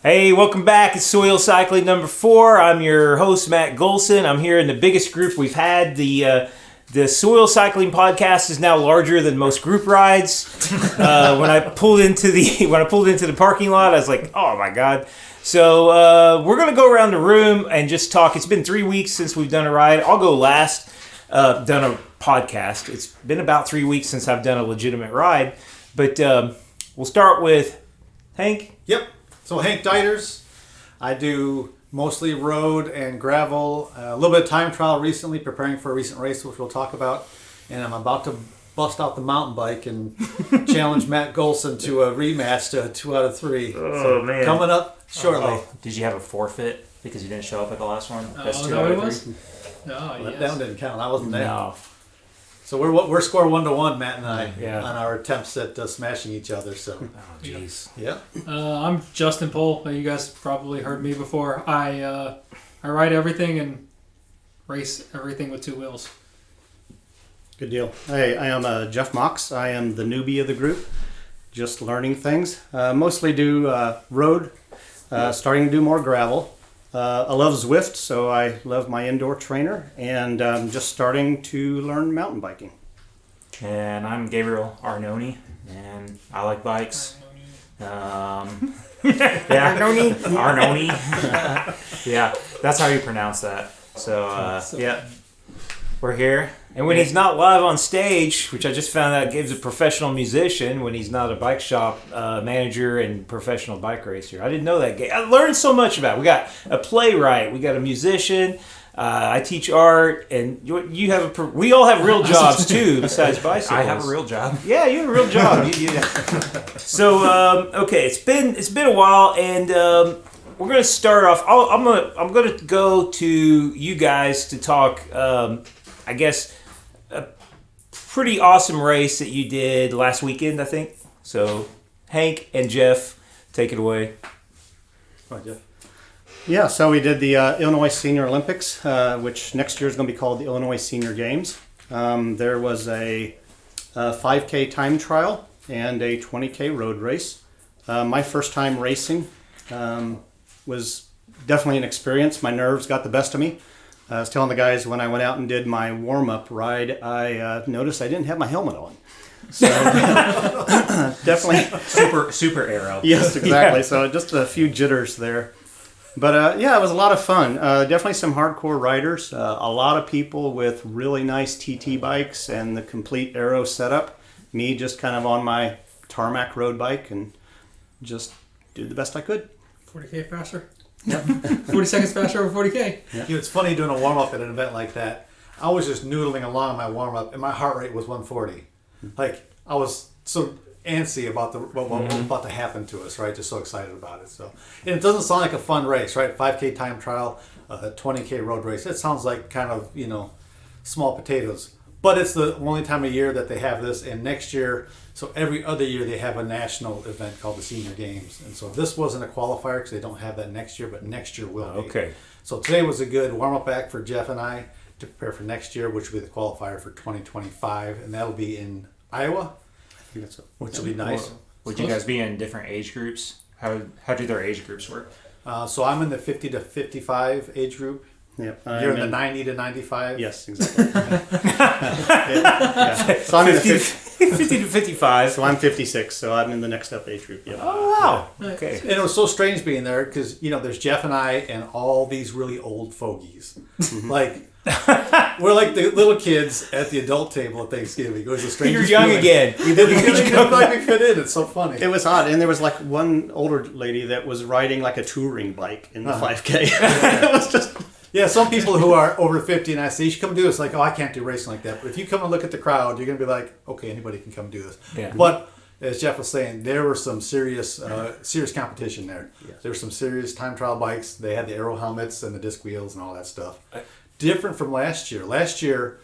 Hey, welcome back. It's Soil Cycling number 4. I'm your host, Matt Golson. I'm here in the biggest group we've had. The Soil Cycling podcast is now larger than most group rides. When I pulled into the parking lot, I was like, oh my God. So we're going to go around the room and just talk. It's been 3 weeks since we've done a ride. I'll go last, done a podcast. It's been about 3 weeks since I've done a legitimate ride. But we'll start with Hank. Yep. So Hank Deiters. I do mostly road and gravel, a little bit of time trial recently, preparing for a recent race, which we'll talk about. And I'm about to bust out the mountain bike and challenge Matt Golson to a rematch to a 2 out of 3. Oh, man. Coming up shortly. Did you have a forfeit because you didn't show up at the last one? That's 2 out of 3. That one didn't count. I wasn't there. No. So we're score 1-1, Matt and I, Yeah. on our attempts at smashing each other. So, Oh, jeez. yeah. I'm Justin Pohl. You guys probably heard me before. I ride everything and race everything with 2 wheels. Good deal. Hey, I am Jeff Mox. I am the newbie of the group, just learning things. Mostly do road, starting to do more gravel. I love Zwift, so I love my indoor trainer, and just starting to learn mountain biking. And I'm Gabriel Arnone, and I like bikes. Yeah, Arnone. Yeah, that's how you pronounce that. So yeah, we're here. And when he's not live on stage, which I just found out gives a professional musician when he's not a bike shop manager and professional bike racer. I didn't know that. I learned so much about it. We got a playwright. We got a musician. I teach art. And you have we all have real jobs, too, besides bicycles. I have a real job. Yeah, you have a real job. So, okay, it's been a while, and we're going to start off. I'm going to go to you guys to talk, I guess, a pretty awesome race that you did last weekend, I think. So, Hank and Jeff, take it away. All right, Jeff. Yeah, so we did the Illinois Senior Olympics, which next year is going to be called the Illinois Senior Games. There was a 5K time trial and a 20K road race. My first time racing was definitely an experience. My nerves got the best of me. I was telling the guys when I went out and did my warm-up ride, I noticed I didn't have my helmet on. So definitely Super aero. Yes, exactly. Yeah. So just a few jitters there. But yeah, it was a lot of fun. Definitely some hardcore riders. A lot of people with really nice TT bikes and the complete aero setup. Me just kind of on my tarmac road bike and just did the best I could. 40K faster. 40 seconds faster over 40K. You know, it's funny doing a warm-up at an event like that. I was just noodling along my warm-up, and my heart rate was 140. Like, I was so antsy about what was about to happen to us, right? Just so excited about it. So, and it doesn't sound like a fun race, right? 5K time trial, a 20K road race. It sounds like kind of, small potatoes. But it's the only time of year that they have this, and next year, so every other year they have a national event called the Senior Games. And so this wasn't a qualifier because they don't have that next year, but next year will be. Okay. So today was a good warm-up act for Jeff and I to prepare for next year, which will be the qualifier for 2025, and that'll be in Iowa, which will be nice. Would you guys be in different age groups? How do their age groups work? So I'm in the 50 to 55 age group. Yep. You're in the 90 to 95? Yes, exactly. Yeah. So I'm in the 50 to 55. So I'm 56, so I'm in the next up age group. Yep. Oh, wow. Okay. And it was so strange being there because, there's Jeff and I and all these really old fogies. Like, we're like the little kids at the adult table at Thanksgiving. It was the strangest You're young feeling. again. We didn't like we fit in. It's so funny. It was odd, and there was like one older lady that was riding like a touring bike in the 5K. It was just... Yeah, some people who are over 50 and I say, you should come do this. Like, oh, I can't do racing like that. But if you come and look at the crowd, you're going to be like, okay, anybody can come do this. Yeah. But as Jeff was saying, there was some serious competition there. Yes. There were some serious time trial bikes. They had the aero helmets and the disc wheels and all that stuff. Different from last year. Last year,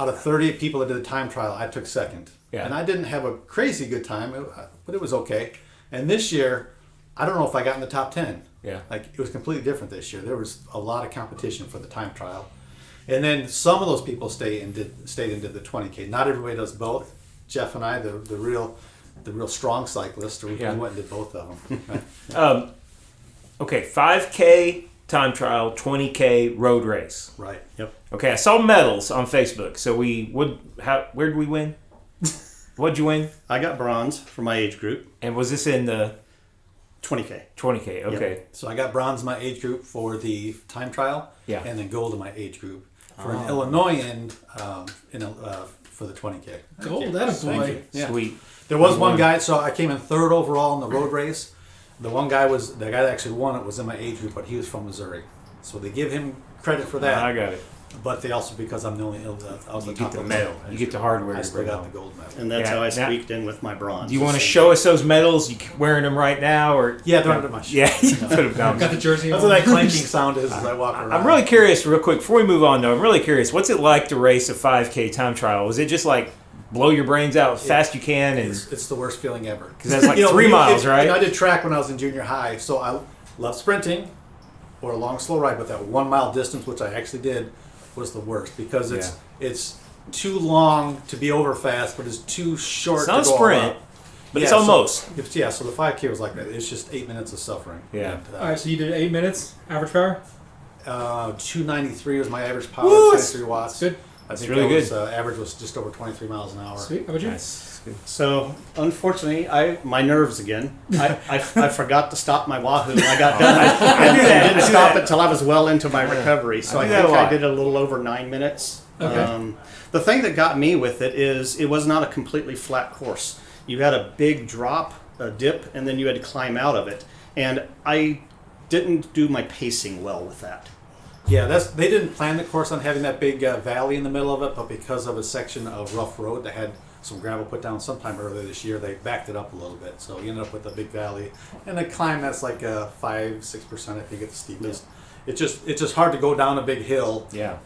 out of 38 people that did the time trial, I took second. Yeah. And I didn't have a crazy good time, but it was okay. And this year, I don't know if I got in the top 10. Yeah. Like, it was completely different this year. There was a lot of competition for the time trial. And then some of those people stayed and did the 20K. Not everybody does both. Jeff and I, the real strong cyclists, we went and did both of them. Right? Okay, 5K time trial, 20K road race. Right. Yep. Okay, I saw medals on Facebook. So where did we win? What'd you win? I got bronze for my age group. And was this in the 20K. 20K? Okay. So I got bronze in my age group for the time trial. Yeah. And then gold in my age group for an Illinoisan for the 20K. Gold, that a boy. Yeah. Sweet. There was one guy, so I came in third overall in the road race. The guy that actually won it was in my age group, but he was from Missouri. So they give him credit for that. I got it. But they also, because I'm the only, I was the You top get the of medal. You get the hardware. I still got the gold medal. And that's Yeah, how I now- squeaked in with my bronze. Do you want to show us those medals? You wearing them right now, or Yeah, they're under my shirt. yeah, you put them down. Got the jersey That's on. what that clanking sound is as I walk around. I'm really curious, real quick, before we move on, though. I'm really curious. What's it like to race a 5K time trial? Was it just like blow your brains out as fast you can, and It's the worst feeling ever. because that's like 3 miles, right? I did track when I was in junior high, so I love sprinting or a long slow ride, but that 1 mile distance, which I actually did, was the worst because it's too long to be over fast, but it's too short. It's not to a go sprint, all out. but it's almost. So the 5K was like that. It's just 8 minutes of suffering. Yeah. And, All right, so you did 8 minutes average power. 293 was my average power. Woo, 23 watts. Good. I think really that was, good. average was just over 23 miles an hour. Sweet. How about you? Nice. Good. So, unfortunately, my nerves again. I forgot to stop my Wahoo. I got done. I didn't stop it till I was well into my recovery. So I I do that think a lot. I did a little over 9 minutes. Okay. The thing that got me with it is it was not a completely flat course. You had a big drop, a dip, and then you had to climb out of it. And I didn't do my pacing well with that. Yeah, they didn't plan the course on having that big valley in the middle of it, but because of a section of rough road that had some gravel put down sometime earlier this year, they backed it up a little bit. So you ended up with a big valley, and the climb that's like 5-6%. I think it's steepest. It's just hard to go down a big hill Yeah.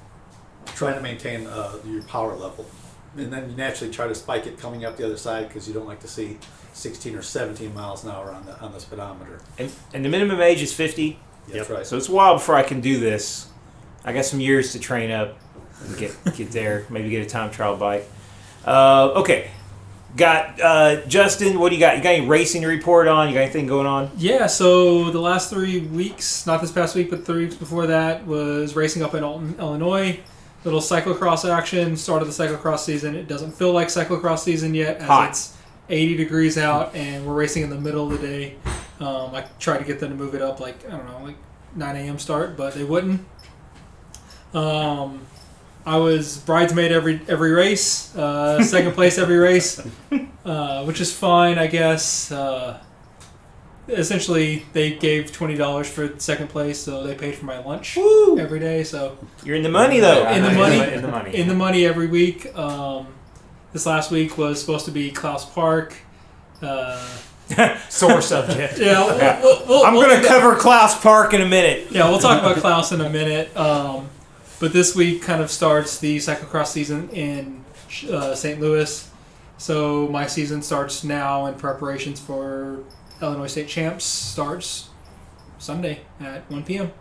trying to maintain your power level, and then you naturally try to spike it coming up the other side because you don't like to see 16 or 17 miles an hour on the speedometer. And the minimum age is 50. That's right. So it's a while before I can do this. I got some years to train up and get there. Maybe get a time trial bike. Okay. Got Justin. What do you got? You got any racing to report on? You got anything going on? Yeah, so the last 3 weeks, not this past week, but 3 weeks before that, was racing up in Alton, Illinois. Little cyclocross action. Started the cyclocross season. It doesn't feel like cyclocross season yet, as Hot. it's 80 degrees out, and we're racing in the middle of the day. I tried to get them to move it up, like 9 a.m. start, but they wouldn't. I was bridesmaid every race, second place every race, which is fine, I guess. Essentially, they gave $20 for second place, so they paid for my lunch every day. So You're in the money though. In the money. In the money. in the money every week. This last week was supposed to be Klaus Park. Sore subject. Yeah, I'm going to cover Klaus Park in a minute. Yeah, we'll talk about Klaus in a minute. But this week kind of starts the cyclocross season in St. Louis. So my season starts now, and preparations for Illinois State Champs starts Sunday at 1 p.m.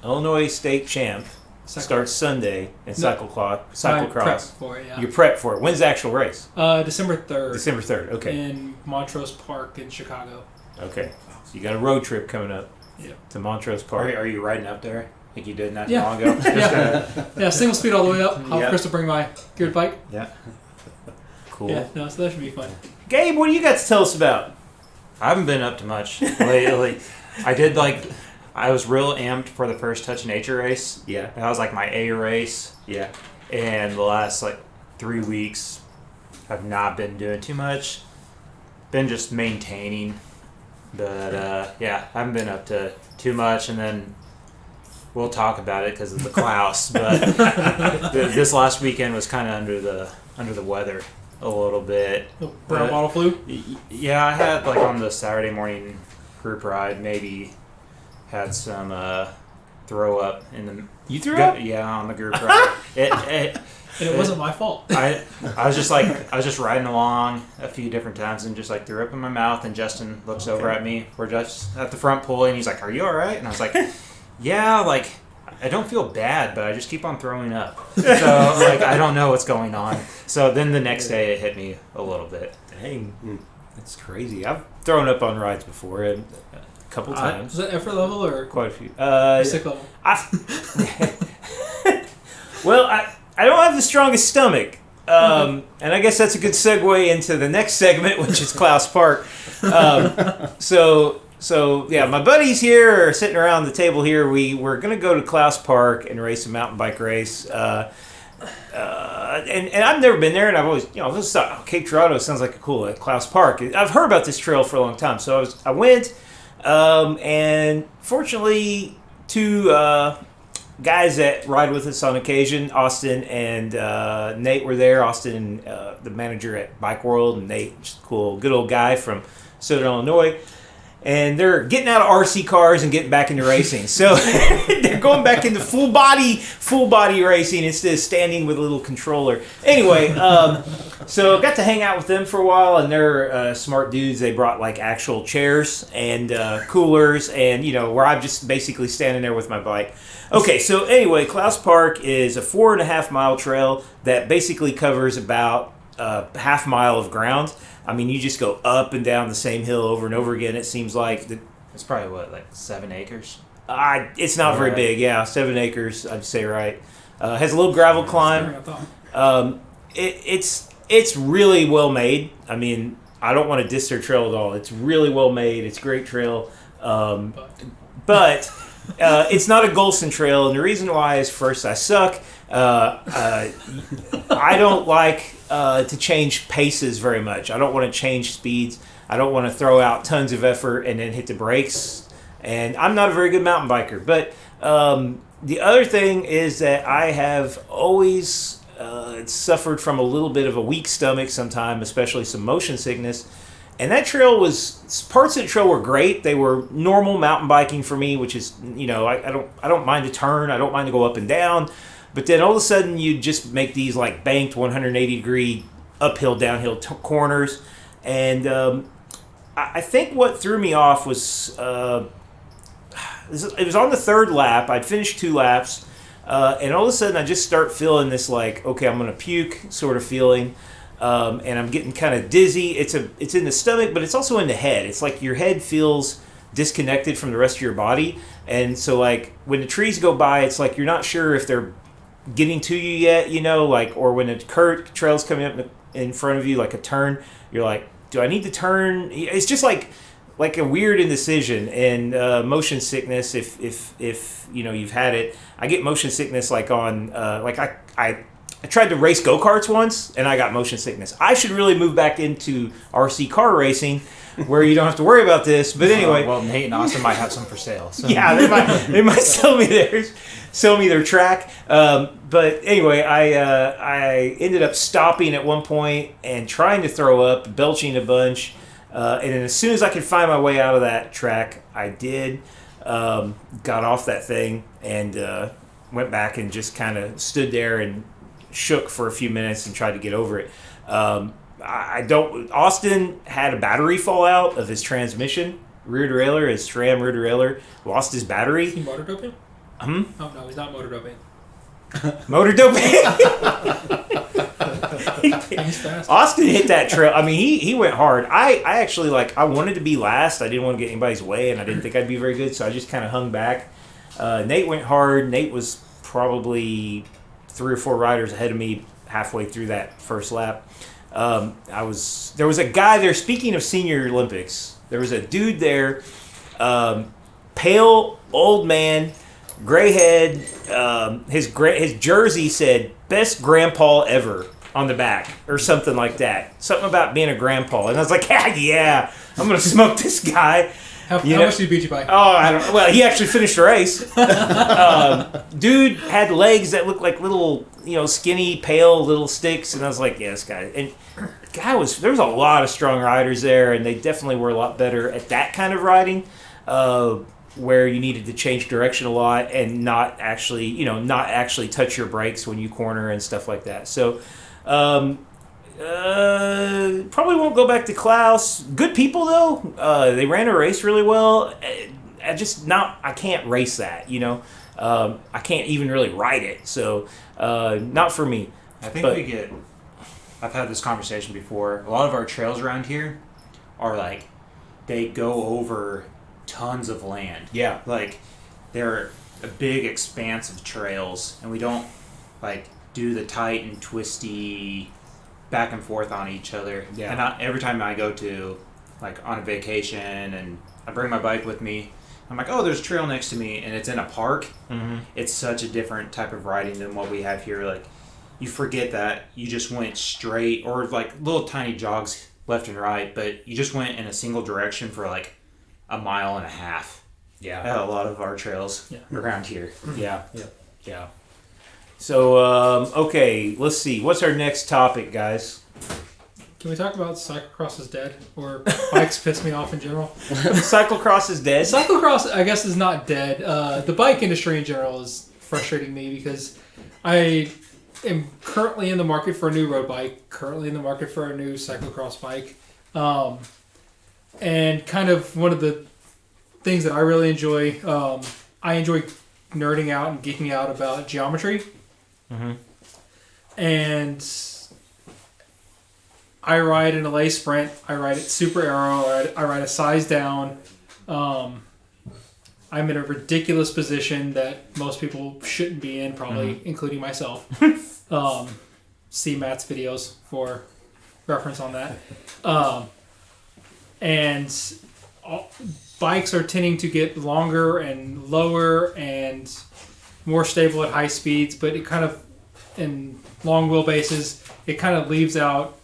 Illinois State Champ starts Sunday in cyclocross. I prepped for it, yeah. You prep for it. When's the actual race? December 3rd. December 3rd. Okay. In Montrose Park in Chicago. Okay. So you got a road trip coming up Yeah. to Montrose Park. Are you riding up there like you did not too Yeah. long ago? Yeah, single speed all the way up. I'll have Yeah. Chris to bring my geared bike. Yeah. Cool. Yeah, no, so that should be fun. Gabe, what do you got to tell us about? I haven't been up to much lately. I was real amped for the first Touch Nature race. Yeah. That was like my A race. Yeah. And the last 3 weeks, I've not been doing too much. Been just maintaining. But yeah, I haven't been up to too much. And then we'll talk about it because of the Klaus. But this last weekend was kind of under the weather a little bit. Brown bottle flu? Yeah, I had on the Saturday morning group ride, maybe had some throw up in the. You threw up? Yeah, on the group ride. And it wasn't my fault. I was just riding along a few different times and just threw up in my mouth. And Justin looks over at me. We're just at the front pool, and he's like, "Are you all right?" And I was like, "Yeah, I don't feel bad, but I just keep on throwing up. So I don't know what's going on." So then the next day it hit me a little bit. Dang. That's crazy. I've thrown up on rides before. And couple times. Is that effort level or Quite a few. sick level? Well, I don't have the strongest stomach. And I guess that's a good segue into the next segment, which is Klaus Park. So yeah, my buddies here are sitting around the table here. We're going to go to Klaus Park and race a mountain bike race. And I've never been there, and I've always, I always thought, Cape Girardeau sounds like a cool Klaus Park. I've heard about this trail for a long time, so I went, and fortunately, two guys that ride with us on occasion, Austin and Nate, were there. Austin, the manager at Bike World, and Nate, just a cool, good old guy from Southern Illinois. And they're getting out of RC cars and getting back into racing. So they're going back into full body racing instead of standing with a little controller. Anyway, so I got to hang out with them for a while, and they're smart dudes. They brought like actual chairs and coolers, and where I'm just basically standing there with my bike. Okay, so anyway, Klaus Park is a 4.5 mile trail that basically covers about half mile of ground. I mean, you just go up and down the same hill over and over again. It seems like It's probably like 7 acres. It's not very big. Yeah, 7 acres. I'd say right. Has a little gravel climb. It's really well made. I mean, I don't want to diss their trail at all. It's really well made. It's a great trail. But it's not a Golson trail, and the reason why is first, I suck. I don't like to change paces very much. I don't want to change speeds. I don't want to throw out tons of effort and then hit the brakes. And I'm not a very good mountain biker. But the other thing is that I have always suffered from a little bit of a weak stomach sometimes, especially some motion sickness. And that trail parts of the trail were great. They were normal mountain biking for me, which is, I don't mind to turn. I don't mind to go up and down. But then all of a sudden you just make these like banked 180 degree uphill, downhill corners. And I think what threw me off was, it was on the third lap. I'd finished 2 laps. And all of a sudden I just start feeling this like, okay, I'm going to puke sort of feeling. And I'm getting kind of dizzy. It's in the stomach, but it's also in the head. It's like your head feels disconnected from the rest of your body. And so like when the trees go by, it's like you're not sure if they're getting to you yet, or when a trail's coming up in front of you, like a turn, you're like, do I need to turn? It's just like a weird indecision. And motion sickness, if you've had it, I get motion sickness like on I tried to race go-karts once, and I got motion sickness. I should really move back into RC car racing, where you don't have to worry about this. But anyway, well, Nate and Austin might have some for sale. So. Yeah, they might sell me their track. But anyway, I ended up stopping at one point and trying to throw up, belching a bunch. And then as soon as I could find my way out of that track, I did. Got off that thing and went back and just kind of stood there and shook for a few minutes and tried to get over it. Austin had a battery fall out of his transmission, rear derailleur, his SRAM rear derailleur, lost his battery. Is he motor doping? Oh, no, he's not motor doping. Motor doping? He's fast. Austin hit that trail. I mean, he went hard. I actually, I wanted to be last. I didn't want to get anybody's way, and I didn't think I'd be very good, so I just kind of hung back. Nate went hard. Nate was probably 3 or 4 riders ahead of me halfway through that first lap. There was a guy there, speaking of Senior Olympics, there was a dude there, pale, old man, gray head, his jersey said, best grandpa ever on the back, or something like that. Something about being a grandpa. And I was like, yeah, I'm going to smoke this guy. How much did he beat you by? Oh, I don't know. Well, he actually finished the race. Dude had legs that looked like little, skinny, pale little sticks. And I was like, yeah, this guy. And there was a lot of strong riders there, and they definitely were a lot better at that kind of riding, where you needed to change direction a lot and not actually touch your brakes when you corner and stuff like that. So, probably won't go back to Klaus. Good people though. They ran a race really well. I can't race that. I can't even really ride it. So not for me. I think I've had this conversation before. A lot of our trails around here are like, they go over tons of land. Yeah. Like, they're a big expanse of trails, and we don't, like, do the tight and twisty back and forth on each other. Yeah. And every time I go to, like, on a vacation and I bring my bike with me, I'm like, oh, there's a trail next to me, and it's in a park. Mm-hmm. It's such a different type of riding than what we have here. Like, you forget that you just went straight, or like little tiny jogs left and right, but you just went in a single direction for like a mile and a half. Yeah. At a lot of our trails around here. Yeah. Yeah. So, okay, let's see. What's our next topic, guys? Can we talk about cyclocross is dead, or bikes piss me off in general? Cyclocross is dead. Cyclocross, I guess, is not dead. The bike industry in general is frustrating me because I am currently in the market for a new road bike, currently in the market for a new cyclocross bike, and kind of one of the things that I really enjoy, I enjoy nerding out and geeking out about geometry. Mm-hmm. And I ride an LA Sprint. I ride it Super Aero. I ride a size down. I'm in a ridiculous position that most people shouldn't be in, probably including myself. See Matt's videos for reference on that. And bikes are tending to get longer and lower and more stable at high speeds, but it kind of, in long wheelbases, it kind of leaves out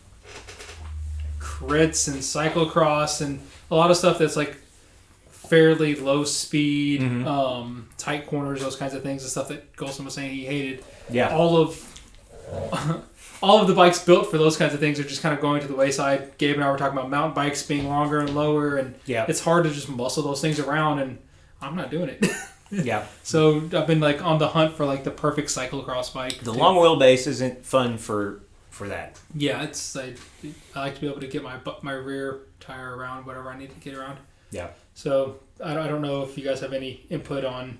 crits and cyclocross and a lot of stuff that's like fairly low speed, tight corners, those kinds of things, the stuff that Golson was saying he hated. Yeah. All of the bikes built for those kinds of things are just kind of going to the wayside. Gabe and I were talking about mountain bikes being longer and lower, and it's hard to just muscle those things around, and I'm not doing it. Yeah. So I've been like on the hunt for like the perfect cyclocross bike. The long wheelbase isn't fun for that. Yeah, it's I like to be able to get my rear tire around whatever I need to get around. Yeah. So I don't know if you guys have any input on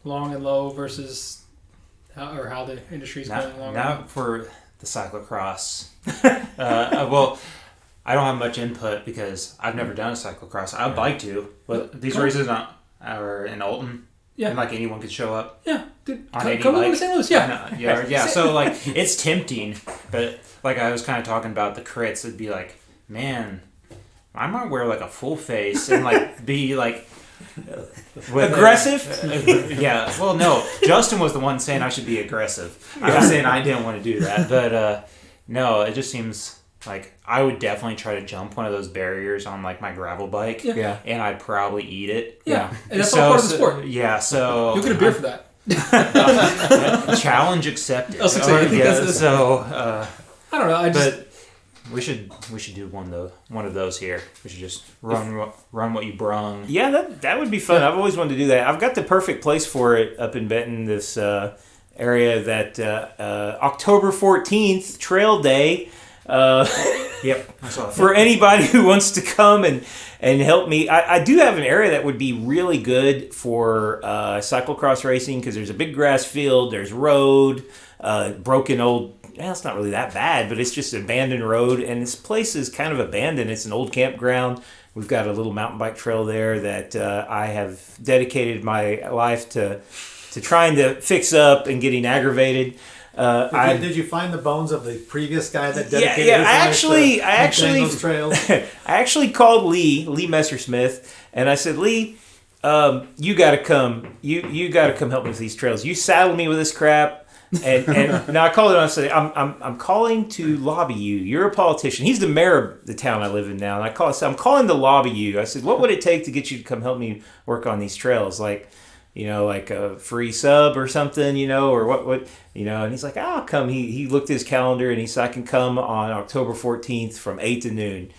long and low versus how the industry's going along. Not for the cyclocross. Well, I don't have much input because I've never done a cyclocross. I'd like to, but these races are in Alton. Yeah. And like anyone could show up. Yeah. Dude, on come over to St. Louis. Yeah. Yeah. So like it's tempting, but like I was kind of talking about the crits, it'd be like, man, I might wear like a full face and like be like aggressive. Yeah. Well, no. Justin was the one saying I should be aggressive. I was saying I didn't want to do that, but no, it just seems like I would definitely try to jump one of those barriers on like my gravel bike. Yeah. And I'd probably eat it. Yeah. And that's all part of the sport. Yeah. So you'll get a beer for that. Challenge accepted. I don't know. But we should do one of those here. We should just run what you brung. Yeah, that would be fun. I've always wanted to do that. I've got the perfect place for it up in Benton, this area that October 14th, Trail Day. Yep. For anybody who wants to come and help me, I do have an area that would be really good for cyclocross racing because there's a big grass field, there's road, broken old. Well, it's not really that bad, but it's just an abandoned road, and this place is kind of abandoned. It's an old campground. We've got a little mountain bike trail there that I have dedicated my life to trying to fix up and getting aggravated. Did you find the bones of the previous guy that dedicated his life I actually those trails? I actually called Lee Messersmith, and I said, Lee, you got to come. You got to come help me with these trails. You saddle me with this crap. And now I called it. And I said, I'm calling to lobby you. You're a politician. He's the mayor of the town I live in now. And I said, I'm calling to lobby you. I said, what would it take to get you to come help me work on these trails? Like a free sub or something, or what, and he's like, I'll come. He looked at his calendar and he said, I can come on October 14th from 8 to noon.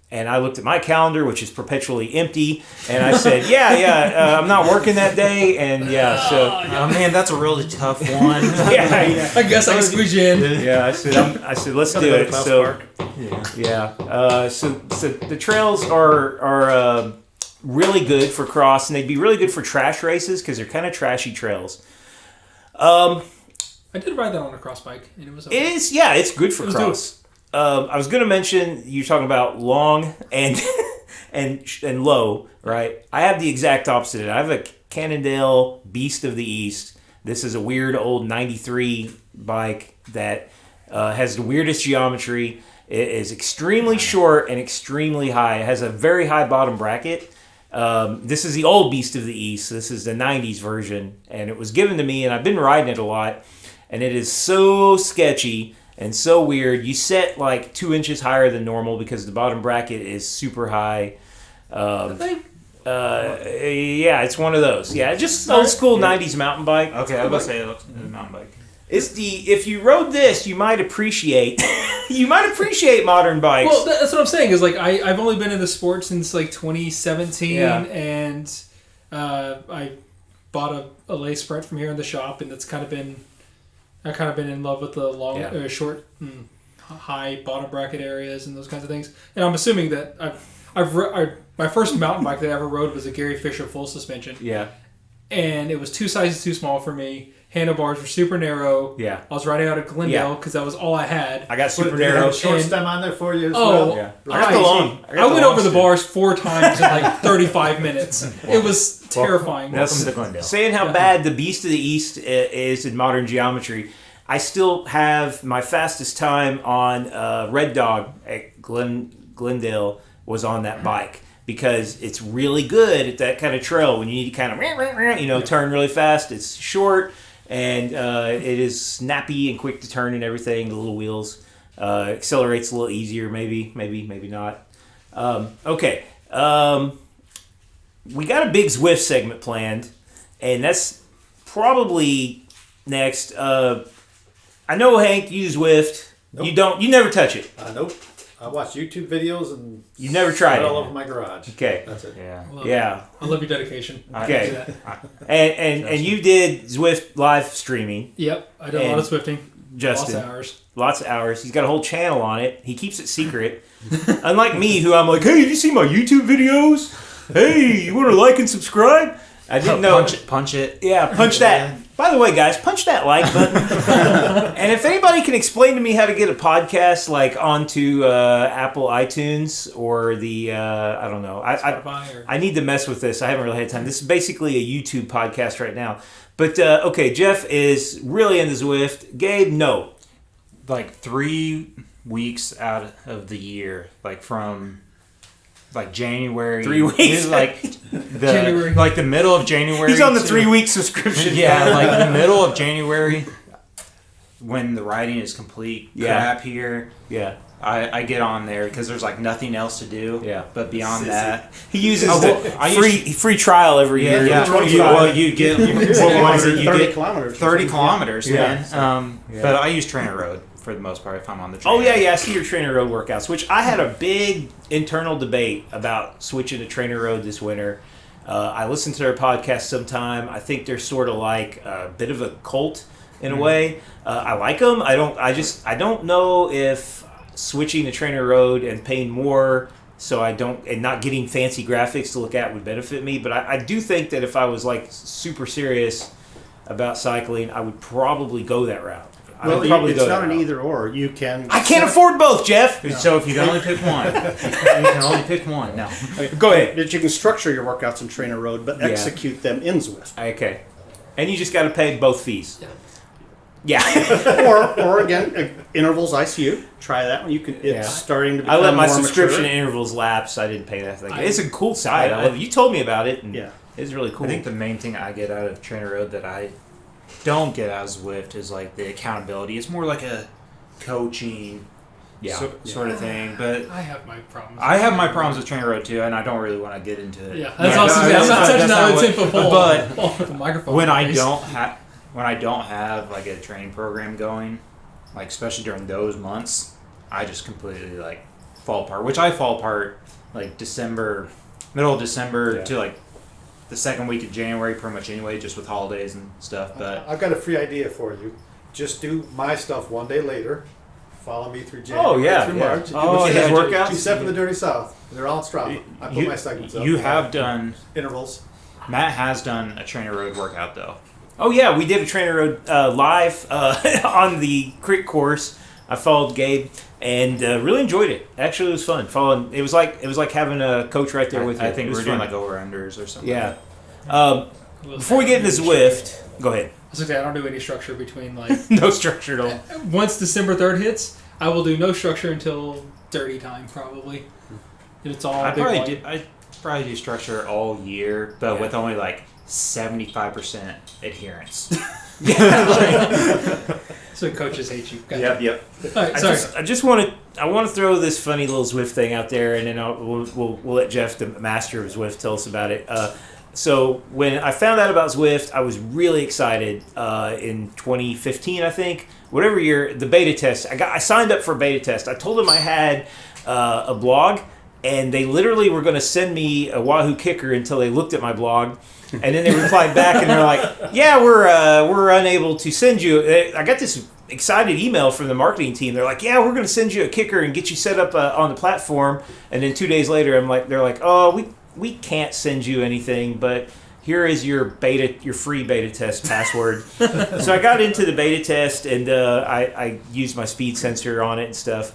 And I looked at my calendar, which is perpetually empty, and I said, I'm not working that day, and so. Oh man, that's a really tough one. Yeah. I guess I can squeeze you in. Yeah, I said, let's do it. So, so the trails are really good for cross, and they'd be really good for trash races because they're kind of trashy trails. I did ride that on a cross bike, and it was. Okay. It's good for cross. I was going to mention you're talking about long and and low, right? I have the exact opposite. I have a Cannondale Beast of the East. This is a weird old 93 bike that has the weirdest geometry. It is extremely short and extremely high. It has a very high bottom bracket. This is the old Beast of the East. This is the 90s version, and it was given to me, and I've been riding it a lot, and it is so sketchy and so weird. You set like 2 inches higher than normal because the bottom bracket is super high. Yeah, it's one of those. Yeah, just old school 90s mountain bike. Okay, I was about to say it looks like a mountain bike. It's if you rode this, you might appreciate modern bikes. Well, that's what I'm saying. Is like I've only been in the sport since like 2017, and I bought a Lay Sprint from here in the shop, and I've kind of been in love with the long, short, high bottom bracket areas and those kinds of things. And I'm assuming that my first mountain bike that I ever rode was a Gary Fisher full suspension. Yeah. And it was 2 sizes too small for me. Handlebars were super narrow. Yeah. I was riding out of Glendale because that was all I had. I got super They had narrow. a short stem on there for you as Oh, well. Yeah. I I got the long. I went over the bars 4 times in like 35 minutes. It was terrifying. Welcome to Glendale. Saying how bad the Beast of the East is in modern geometry, I still have my fastest time on Red Dog at Glendale was on that bike because it's really good at that kind of trail when you need to kind of turn really fast. It's short and it is snappy and quick to turn and everything. The little wheels accelerates a little easier, maybe not. Okay. We got a big Zwift segment planned, and that's probably next. I know, Hank, you use Zwift. Nope. You never touch it. Nope. I watch YouTube videos and You never tried it it. all over my garage. Okay. That's it. Yeah. Yeah. I love your dedication. Okay. And you did Zwift live streaming. Yep, I did a lot of Zwifting. Justin. Lots of hours. Lots of hours. He's got a whole channel on it. He keeps it secret. Unlike me, who I'm like, hey, have you seen my YouTube videos? Hey, you want to like and subscribe? I didn't know. Punch it. Yeah, punch that. By the way, guys, punch that like button. And if anybody can explain to me how to get a podcast like onto Apple iTunes or the I don't know, I need to mess with this. I haven't really had time. This is basically a YouTube podcast right now. But okay, Jeff is really into Zwift. Gabe, no. Like 3 weeks out of the year, like from like January. 3 weeks. Like January. Like the middle of January. He's on the to- 3-week subscription. Yeah, like the middle of January, when the writing is complete crap here. Yeah. I get on there because there's like nothing else to do. Yeah. But beyond that, He uses I the free trial every year. yeah. 25. Well, you get what was it? You 30 get kilometers. 30 kilometers, Yeah. man. But I use Trainer Road for the most part if I'm on the train. Oh, yeah, I see your Trainer Road workouts, which I had a big internal debate about switching to Trainer Road this winter. I listen to their podcast sometime. I think they're sort of like a bit of a cult in a way. I like them. I don't know if switching to Trainer Road and paying more and not getting fancy graphics to look at would benefit me. But I do think that if I was like super serious about cycling, I would probably go that route. Well, it's not an either or. You can. I can't afford both, Jeff. So if you can only pick one, you can only pick one. No. Go ahead. But you can structure your workouts in Trainer Road, but execute them in Zwift. Okay. And you just got to pay both fees. Yeah. or again, intervals ICU. Try that one. You can. It's starting to. I let my more subscription mature. intervals lapse. I didn't pay that thing. It's a cool site. I love it. You told me about it. And it's really cool. I think the main thing I get out of Trainer Road that I don't get out of Zwift is like the accountability. It's more like a coaching sort of thing. But I have my problems. I have my problems with Trainer Road too, and I don't really want to get into it. Yeah, that's awesome. I'm not touching that with 10 foot pole. But the microphone. when I don't have like a training program going, like especially during those months, I just completely like fall apart. Which I fall apart like middle of December to like the second week of January, pretty much anyway, just with holidays and stuff. But I've got a free idea for you. Just do my stuff one day later. Follow me through January through March. His workouts? 2 Step in the Dirty South. They're all in Strava. I put my segments up. You have done intervals. Matt has done a Trainer Road workout though. Oh yeah, we did a Trainer Road live on the crit course I followed Gabe and really enjoyed it. Actually, it was fun. Following it was like having a coach right there with you. I think it was we're doing fun. like over-unders or something. Yeah. Before we get into Zwift, go ahead. I was gonna say, I don't do any structure between like. No structure at all. Once December 3rd hits, I will do no structure until dirty time probably. It's all. I big probably do structure all year, but Yeah. with only like 75% adherence. So coaches hate you. Gotcha. Yep. All right, sorry. I just want to throw this funny little Zwift thing out there, and then we'll let Jeff, the master of Zwift, tell us about it. So when I found out about Zwift, I was really excited in 2015, I think, whatever year, the beta test. I signed up for a beta test. I told them I had a blog, and they literally were going to send me a Wahoo kicker until they looked at my blog. And then they replied back, and they're like, "Yeah, we're unable to send you." I got this excited email from the marketing team. They're like, "Yeah, we're going to send you a kicker and get you set up on the platform." And then 2 days later, they're like, "Oh, we can't send you anything, but here is your free beta test password." So I got into the beta test, and I used my speed sensor on it and stuff,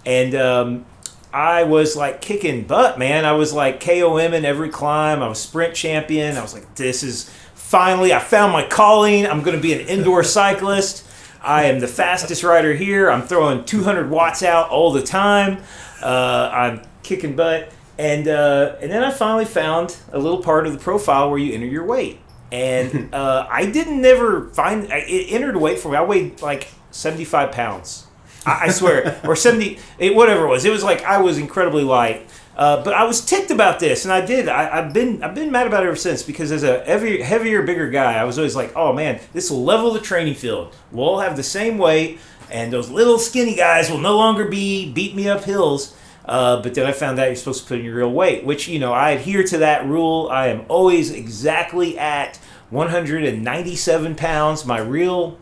and I was like kicking butt, man. I was like KOM in every climb. I was sprint champion. I was like, this is finally, I found my calling. I'm going to be an indoor cyclist. I am the fastest rider here. I'm throwing 200 watts out all the time. I'm kicking butt. And then I finally found a little part of the profile where you enter your weight. And I didn't never find, it entered a weight for me. I weighed like 75 pounds. I swear, or 70, whatever it was. It was like I was incredibly light, but I was ticked about this, and I've been mad about it ever since, because as a heavier, bigger guy, I was always like, oh man, this will level the training field. We'll all have the same weight, and those little skinny guys will no longer beat me up hills. But then I found out you're supposed to put in your real weight, which, I adhere to that rule. I am always exactly at 197 pounds. My real.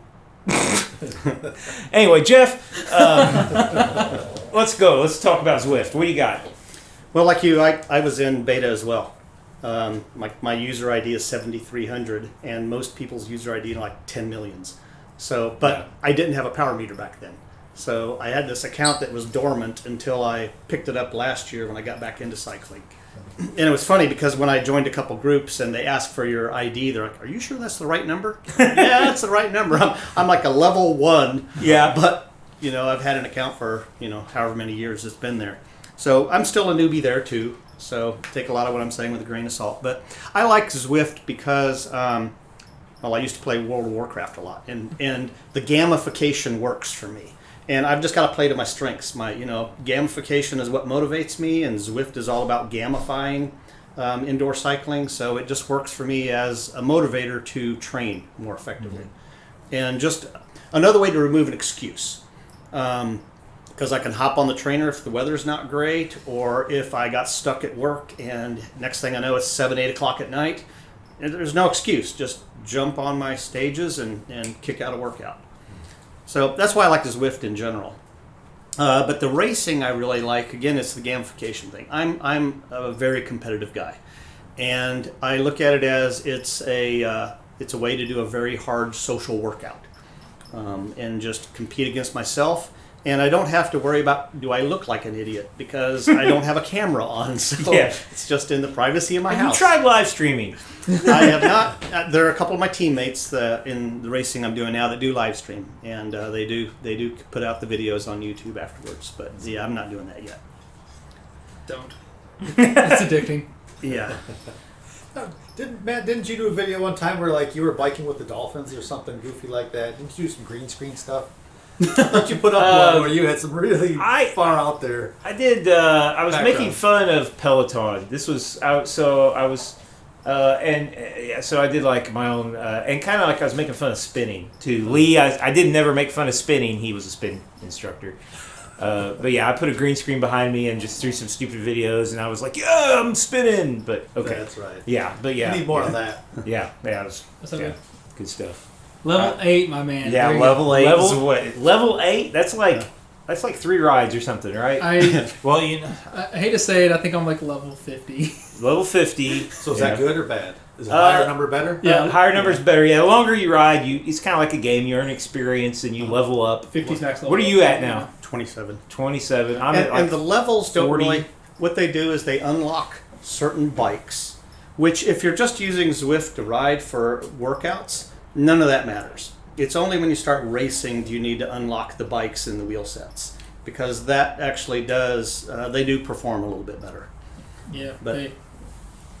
Anyway, Jeff, let's go. Let's talk about Zwift. What do you got? Well, like you, I was in beta as well. My user ID is 7,300, and most people's user ID are like 10 millions. So, but I didn't have a power meter back then. So I had this account that was dormant until I picked it up last year when I got back into cycling. And it was funny because when I joined a couple groups and they asked for your ID, they're like, "Are you sure that's the right number?" Yeah, that's the right number. I'm like a level 1. Yeah. But, I've had an account for, however many years it's been there. So I'm still a newbie there too. So take a lot of what I'm saying with a grain of salt. But I like Zwift because, I used to play World of Warcraft a lot. And the gamification works for me. And I've just got to play to my strengths. Gamification is what motivates me, and Zwift is all about gamifying indoor cycling. So it just works for me as a motivator to train more effectively. Mm-hmm. And just another way to remove an excuse. Because I can hop on the trainer if the weather's not great, or if I got stuck at work and next thing I know it's 7, 8 o'clock at night. And there's no excuse. Just jump on my stages and kick out a workout. So that's why I like the Zwift in general. But the racing I really like, again, it's the gamification thing. I'm a very competitive guy. And I look at it as it's a way to do a very hard social workout. And just compete against myself. And I don't have to worry about, do I look like an idiot? Because I don't have a camera on. So Yeah. it's just in the privacy of my Have house. you tried live streaming? I have not. There are a couple of my teammates in the racing I'm doing now that do live stream, and they do put out the videos on YouTube afterwards. But yeah, I'm not doing that yet. Don't. It's addicting. Yeah. Didn't you do a video one time where like you were biking with the dolphins or something goofy like that? Didn't you do some green screen stuff? I thought you put up one where you had some really far out there. I did. I was Background. making fun of Peloton. This was out. So I was, so I did like my own, and kind of like I was making fun of spinning too. Lee, I didn't never make fun of spinning. He was a spin instructor. But yeah, I put a green screen behind me and just threw some stupid videos, and I was like, "Yeah, I'm spinning." But okay, That's right. yeah, but yeah, You need more of that. Yeah, it was That's okay. good stuff. Level 8, my man. Yeah, There you go. level 8 is what. Level 8. That's like 3 rides or something, right? Well, I hate to say it, I think I'm like level 50. Level 50. So is that good or bad? Is a higher number better? Yeah. Higher numbers better. Yeah, the longer you ride, it's kind of like a game. You earn experience and you level up. 50's max level. What are you at now? 27. 27. I'm at like And the levels don't 40. really. What they do is they unlock certain bikes, which if you're just using Zwift to ride for workouts, none of that matters. It's only when you start racing do you need to unlock the bikes and the wheel sets, because that actually does. They do perform a little bit better. Yeah, But-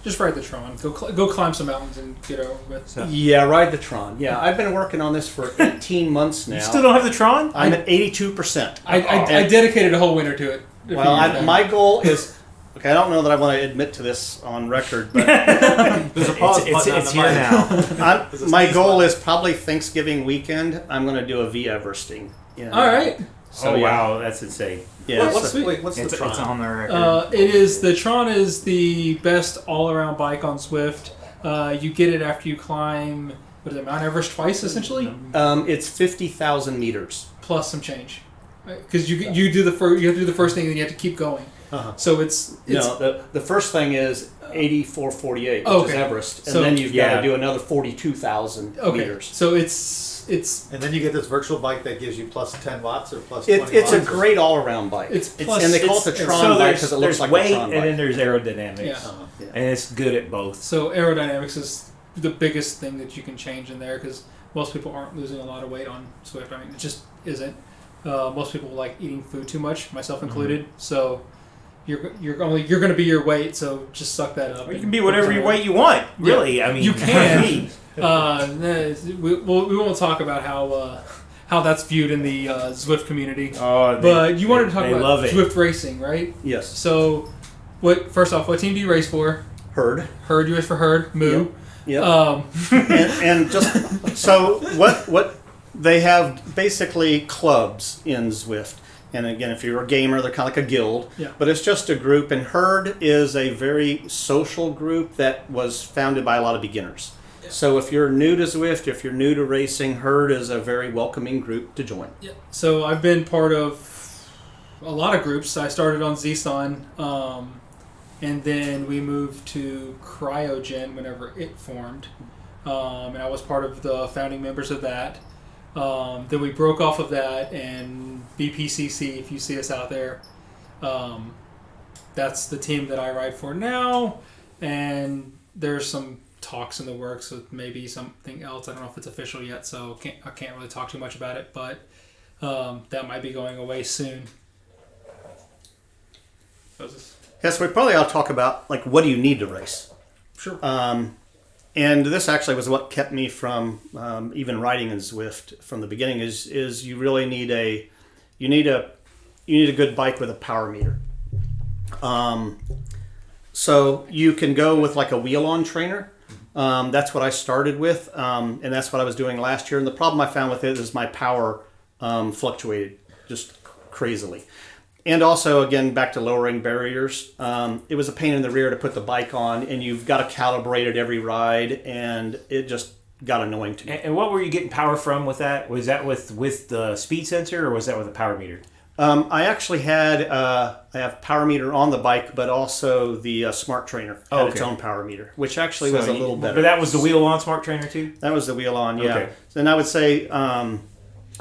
just ride the Tron. Go climb some mountains and get over with. So- Yeah, ride the Tron. Yeah, I've been working on this for 18 months now. You still don't have the Tron? I'm at 82%. I dedicated a whole winter to it. Well, my goal is. Okay, I don't know that I want to admit to this on record, but There's a pause button on it's the here mic. now. There's a my sneeze goal button. is probably Thanksgiving weekend. I'm going to do a V Everesting. Yeah. All right. So oh, yeah. wow. That's insane. Yeah. What's so- the It's Tron? on the record. The Tron is the best all-around bike on Zwift. You get it after you climb, what is it, Mount Everest twice, essentially, it's 50,000 meters. plus some change. Because you do the first, you have to do the first thing, and then you have to keep going. Uh-huh. So it's No, the first thing is 8448, which Oh, is okay. Everest, and So- then you've got Yeah. to do another 42,000 okay. meters. So it's And then you get this virtual bike that gives you plus 10 watts or plus 20 It's a watts. great all-around bike. It's plus- and they call it the it's- Tron So bike there's, because it looks like weight a Tron bike. and then there's aerodynamics. Yeah. Uh-huh. And it's good at both. so aerodynamics is the biggest thing that you can change in there because most people aren't losing a lot of weight on Swift. I mean, it just isn't. Most people like eating food too much, myself included. So you're going to be your weight. So just suck that up. Or you can be whatever you weight you want. Really, I mean, You can. we won't talk about how that's viewed in the Zwift community. Oh, But you wanted to talk they about love it. Zwift racing, right? Yes. So, first off, what team do you race for? Herd. Herd, you race for Herd. Moo. Yep. and just so what they have basically clubs in Zwift. And again, if you're a gamer, they're kind of like a guild. Yeah. But it's just a group, and Herd is a very social group that was founded by a lot of beginners. Yeah. So if you're new to Zwift, if you're new to racing, Herd is a very welcoming group to join. Yeah. So I've been part of a lot of groups. I started on ZSun, and then we moved to Cryogen whenever it formed, and I was part of the founding members of that. Then we broke off of that, and BPCC, if you see us out there, that's the team that I ride for now. And there's some talks in the works with maybe something else. I don't know if it's official yet, so I can't really talk too much about it, but that might be going away soon. Yes, we probably ought to talk about like what do you need to race. Sure. And this actually was what kept me from even riding in Zwift from the beginning. Is you really need a good bike with a power meter. So you can go with like a wheel-on trainer. That's what I started with, and that's what I was doing last year. And the problem I found with it is my power fluctuated just crazily. And also, again, back to lowering barriers, it was a pain in the rear to put the bike on, and you've got to calibrate it every ride, and it just got annoying to me. And what were you getting power from with that? Was that with the speed sensor, or was that with a power meter? I actually had I have power meter on the bike, but also the smart trainer had its own power meter, which actually was a little better. But that was the wheel-on smart trainer too? That was the wheel on, yeah. Okay. Then I would say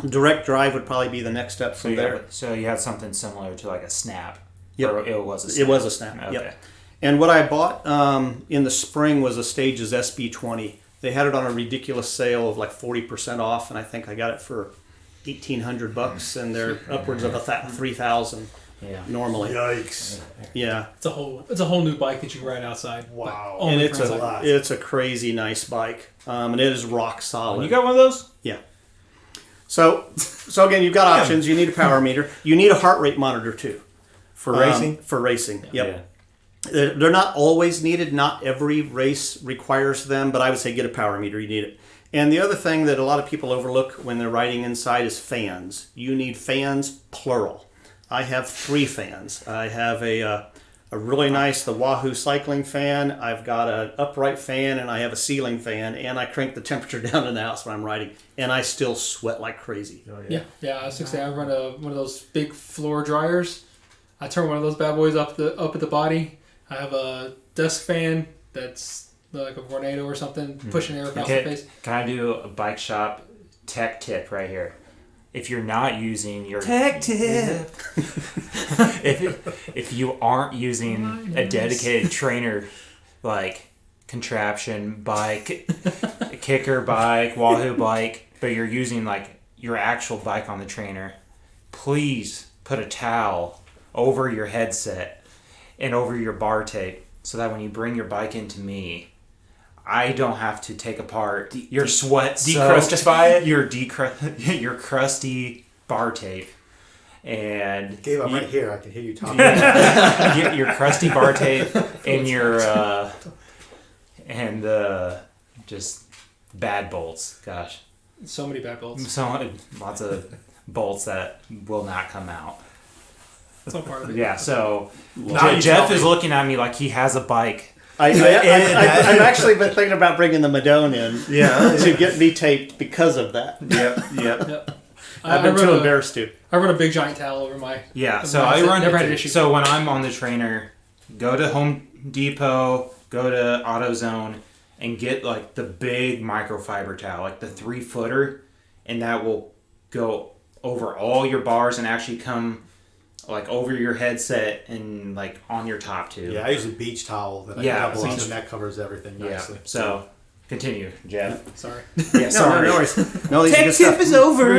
direct drive would probably be the next step from there. So you had something similar to like a snap. Yep. Or it was a snap. It was a snap. Okay. Yep. And what I bought in the spring was a Stages SB20. They had it on a ridiculous sale of like 40% off, and I think I got it for $1,800, and they're upwards of 3,000 Yeah. normally. Yikes. Yeah. It's a whole new bike that you can ride outside. Wow. Only And it's for inside. lot. it's a crazy nice bike, and it is rock solid. You got one of those? Yeah. So again, you've got options. You need a power meter. You need a heart rate monitor too. For racing? For racing, yep. They're not always needed. Not every race requires them, but I would say get a power meter. You need it. And the other thing that a lot of people overlook when they're riding inside is fans. You need fans, plural. I have 3 fans. I have a really nice, the Wahoo cycling fan. I've got an upright fan, and I have a ceiling fan, and I crank the temperature down in the house when I'm riding, and I still sweat like crazy. Yeah. I was gonna say I run one of those big floor dryers. I turn one of those bad boys up at the body. I have a desk fan that's like a tornado or something, pushing air across the face. Can I do a bike shop tech tip right here? If you're not using your Tech tip. if you aren't using a dedicated trainer like contraption bike, kicker bike, Wahoo bike, but you're using like your actual bike on the trainer, please put a towel over your headset and over your bar tape so that when you bring your bike into me, I don't have to take apart your sweat decrustify it? your crusty bar tape. And Gabe, I'm right here. I can hear you talking. your crusty bar tape and your just bad bolts. Gosh, So many bad bolts. so lots of bolts that will not come out. That's all part of it. Yeah, so Now you Jeff tell is me. looking at me like he has a bike. I've actually been thinking about bringing the Madone in to get me taped because of that. Yep. I've been too embarrassed to. I run a big giant towel over my. Yeah, over so my I headset. run. Never had an issue. So when I'm on the trainer, go to Home Depot, go to AutoZone, and get like the big microfiber towel, like the 3-footer, and that will go over all your bars and actually come like over your headset and like on your top too. Yeah, I use a beach towel that I Yeah, double up, beach- and that covers everything Yeah. nicely. So continue, Jeff. Sorry. Yeah, sorry. No worries. No, these are Tech good tip stuff. is over.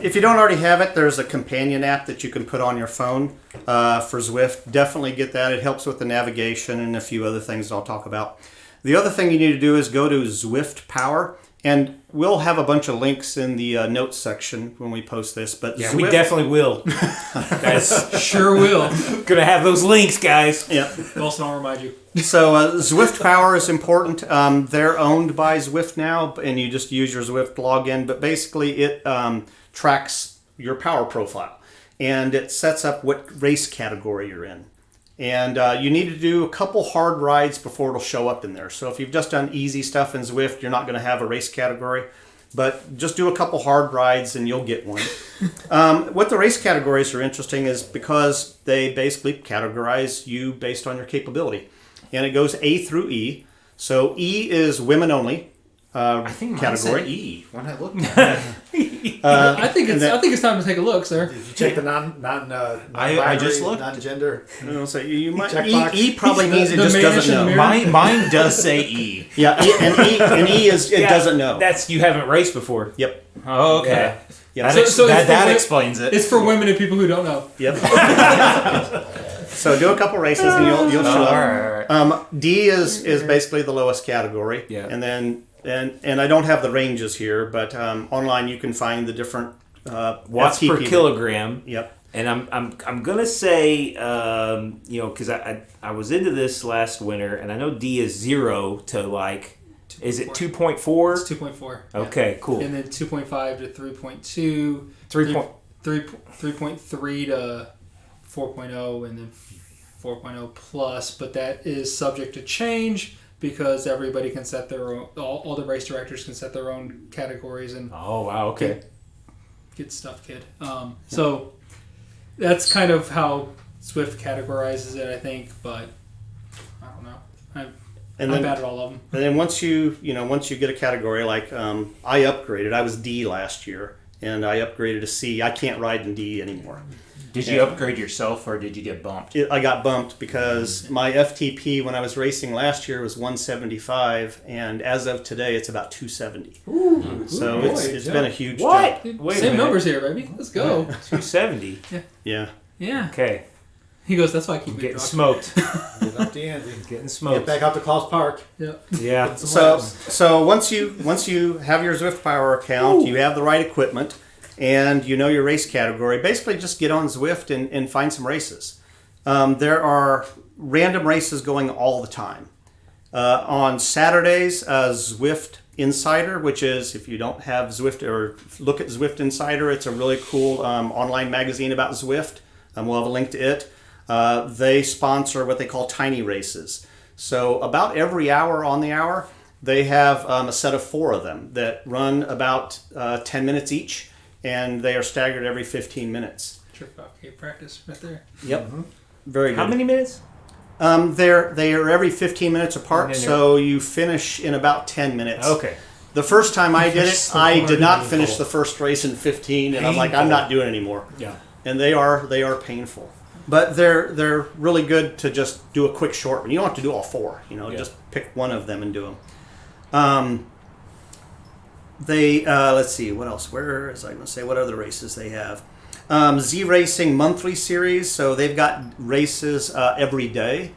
If you don't already have it, there's a companion app that you can put on your phone for Zwift. Definitely get that. It helps with the navigation and a few other things that I'll talk about. The other thing you need to do is go to Zwift Power, and we'll have a bunch of links in the notes section when we post this. But Yeah, Zwift, we definitely will. Guys, Sure will. gonna have those links, guys. Yeah. Wilson, I'll remind you. So Zwift Power is important. They're owned by Zwift now, and you just use your Zwift login. But basically, it tracks your power profile, and it sets up what race category you're in. And you need to do a couple hard rides before it'll show up in there. So if you've just done easy stuff in Zwift, you're not going to have a race category. But just do a couple hard rides and you'll get one. What the race categories are interesting is because they basically categorize you based on your capability. And it goes A through E. So E is women only I think mine category. said E when I looked at it. I think it's time to take a look, sir. Did you check the I just looked. non-gender? So you might Checkbox. E probably means it The just man doesn't in the know. mirror. Mine does say E. Yeah, and E is it Yeah, doesn't know. That's you haven't raced before. Yep. Oh, okay. Yeah. That, So it's that for- explains it. It's for women and people who don't know. Yep. So do a couple races and you'll show up. Alright. D is basically the lowest category. Yeah. And then and I don't have the ranges here, but online you can find the different Watts per FTP. kilogram. Yep. And I'm gonna say because I was into this last winter, and I know D is 0 to like, is it 2.4? It's 2.4. Okay, cool. And then 2.5 to 3.2. 3.3 to 4.0, and then 4.0 plus. But that is subject to change because everybody can set their own. All the race directors can set their own categories and Oh wow, okay. get stuff, kid. So that's kind of how Zwift categorizes it, I think. But I don't know. I'm bad at all of them. And then once you get a category like I upgraded. I was D last year, and I upgraded to C. I can't ride in D anymore. Did you upgrade yourself or did you get bumped? I got bumped because my FTP when I was racing last year was 175, and as of today, it's about 270. So it's been a huge What? jump. Wait a Same minute. numbers here, baby. Let's go. 270. Yeah. Yeah. Okay, He goes, that's why I keep it getting drunk. smoked. Get up the ante. Getting Get smoked. back out to Klaus Park. Yeah. Yeah. So once you have your Zwift Power account, you have the right equipment, and you know your race category. Basically, just get on Zwift and find some races. There are random races going all the time. On Saturdays, Zwift Insider, which is, if you don't have Zwift or look at Zwift Insider, it's a really cool online magazine about Zwift. We'll have a link to it. They sponsor what they call tiny races. So about every hour on the hour, they have a set of 4 of them that run about 10 minutes each, and they are staggered every 15 minutes. Trick okay, practice right there. Yep. Very good. How many minutes? They are every 15 minutes apart, so you finish in about 10 minutes. Okay. The first time I did it, I did not finish the first race in 15, and I'm like, I'm not doing it anymore. Yeah. And they are painful, but they're really good to just do a quick short one. You don't have to do all four. Just pick one of them and do them. Let's see what else. Where is I going to say what other races they have? Z Racing monthly series, so they've got races every day.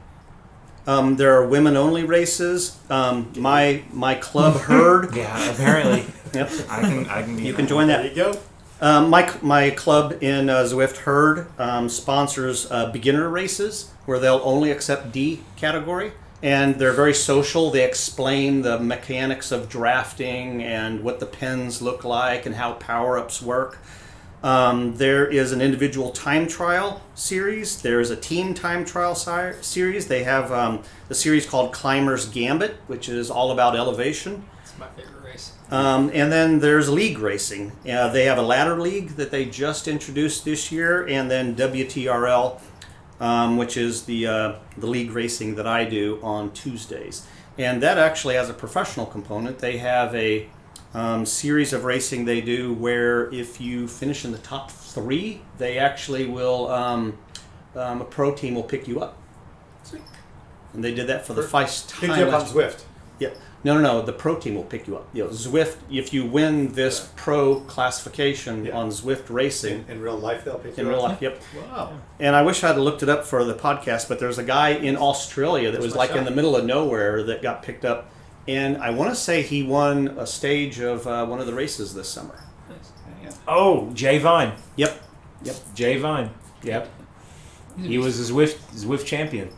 There are women only races. My club Herd. Yeah, apparently. Yep. I can be. You can join that. There you go. My club in Zwift Herd sponsors beginner races where they'll only accept D category, and they're very social. They explain the mechanics of drafting and what the pens look like and how power-ups work. There is an individual time trial series. There is a team time trial series. They have a series called Climber's Gambit, which is all about elevation. It's my favorite race. And then there's league racing. They have a ladder league that they just introduced this year, and then WTRL, which is the league racing that I do on Tuesdays. And that actually has a professional component. They have a series of racing they do where if you finish in the top 3, they actually will, a pro team will pick you up. Sweet. And they did that for the first time. Pick you up on Zwift. Yeah. No. The pro team will pick you up. Zwift, if you win this pro classification on Zwift racing. In real life, they'll pick you up? In real life, yep. Wow. And I wish I had looked it up for the podcast, but there's a guy in Australia that was like in the middle of nowhere that got picked up. And I want to say he won a stage of one of the races this summer. Oh, Jay Vine. Yep. Jay Vine. Yep. He was a Zwift champion.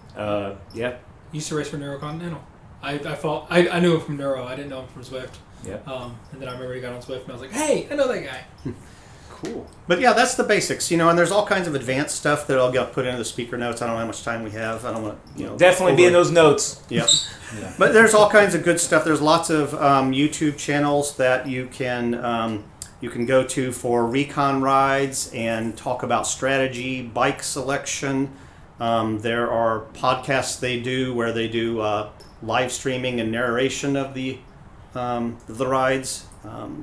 Yep. He used to race for Neurocontinental. I knew him from Neuro. I didn't know him from Zwift. Yep. And then I remember he got on Zwift, and I was like, hey, I know that guy. Cool. But yeah, that's the basics, and there's all kinds of advanced stuff that I'll get put into the speaker notes. I don't know how much time we have. I don't want to, Definitely be in those notes. Yep. But there's all kinds of good stuff. There's lots of YouTube channels that you can go to for recon rides and talk about strategy, bike selection. There are podcasts they do where they do live streaming and narration of the rides.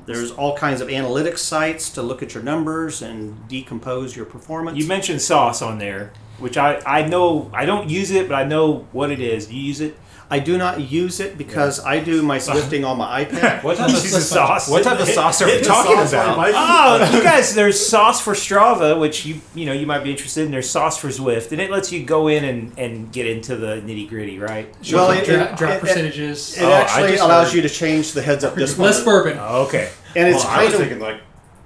There's all kinds of analytics sites to look at your numbers and decompose your performance. You mentioned Sauce on there, which I know, I don't use it, but I know what it is. Do you use it? I do not use it because I do my Zwifting on my iPad. What type of sauce? What type of sauce are we talking about? Oh, you guys, there's Sauce for Strava, which you might be interested in. There's Sauce for Zwift, and it lets you go in and get into the nitty gritty, right? Well, draft percentages. It actually allows you to change the heads up display. Less bourbon. Oh, okay. And it's I was kind of thinking like.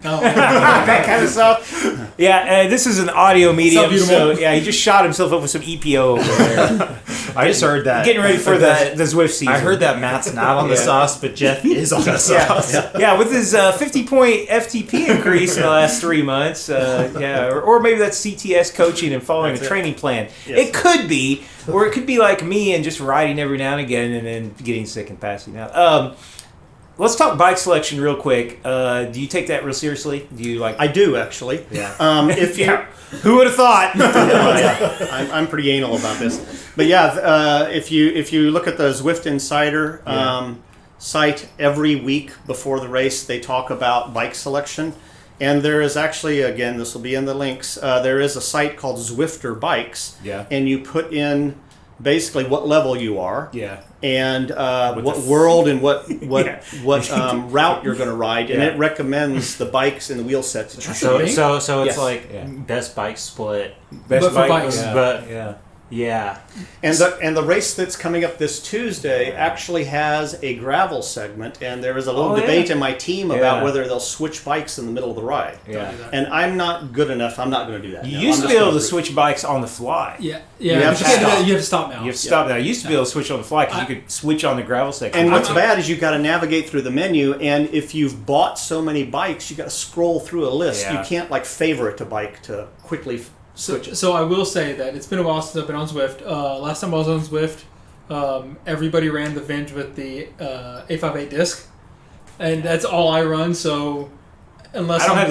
Oh. that kind of stuff. Yeah, this is an audio medium, so yeah, he just shot himself up with some EPO over there. I just heard that. Getting ready for the Zwift season. I heard that Matt's not on the sauce, but Jeff is on the sauce. Yeah, with his 50-point FTP increase in the last 3 months. Or maybe that's CTS coaching and following a training plan. Yes. It could be, or it could be like me and just riding every now and again and then getting sick and passing out. Let's talk bike selection real quick. Do you take that real seriously? Do you like? I do actually. Yeah. If you, Who would have thought? I'm pretty anal about this, but yeah, if you look at the Zwift Insider site every week before the race, they talk about bike selection, and there is actually, again, this will be in the links. There is a site called Zwifter Bikes, and you put in basically what level you are, and what world and what route you're going to ride, and it recommends the bikes and the wheel sets. So it's like best bike split, Best But for bikes. but yeah. And the race that's coming up this Tuesday actually has a gravel segment, and there is a little debate in my team about whether they'll switch bikes in the middle of the ride. Yeah. And I'm not good enough. I'm not going to do that. You No, used I'm to just be able gonna to switch bikes on the fly. Yeah. You You have have, to stop. you have to stop now. You have to stop that. I used to be able to switch on the fly because you could switch on the gravel section. And what's bad is you've got to navigate through the menu, and if you've bought so many bikes, you've got to scroll through a list. Yeah. You can't favorite a bike to quickly switch it. So I will say that it's been a while since I've been on Zwift. Last time I was on Zwift, everybody ran the Venge with the 858 disc, and that's all I run. So unless I'm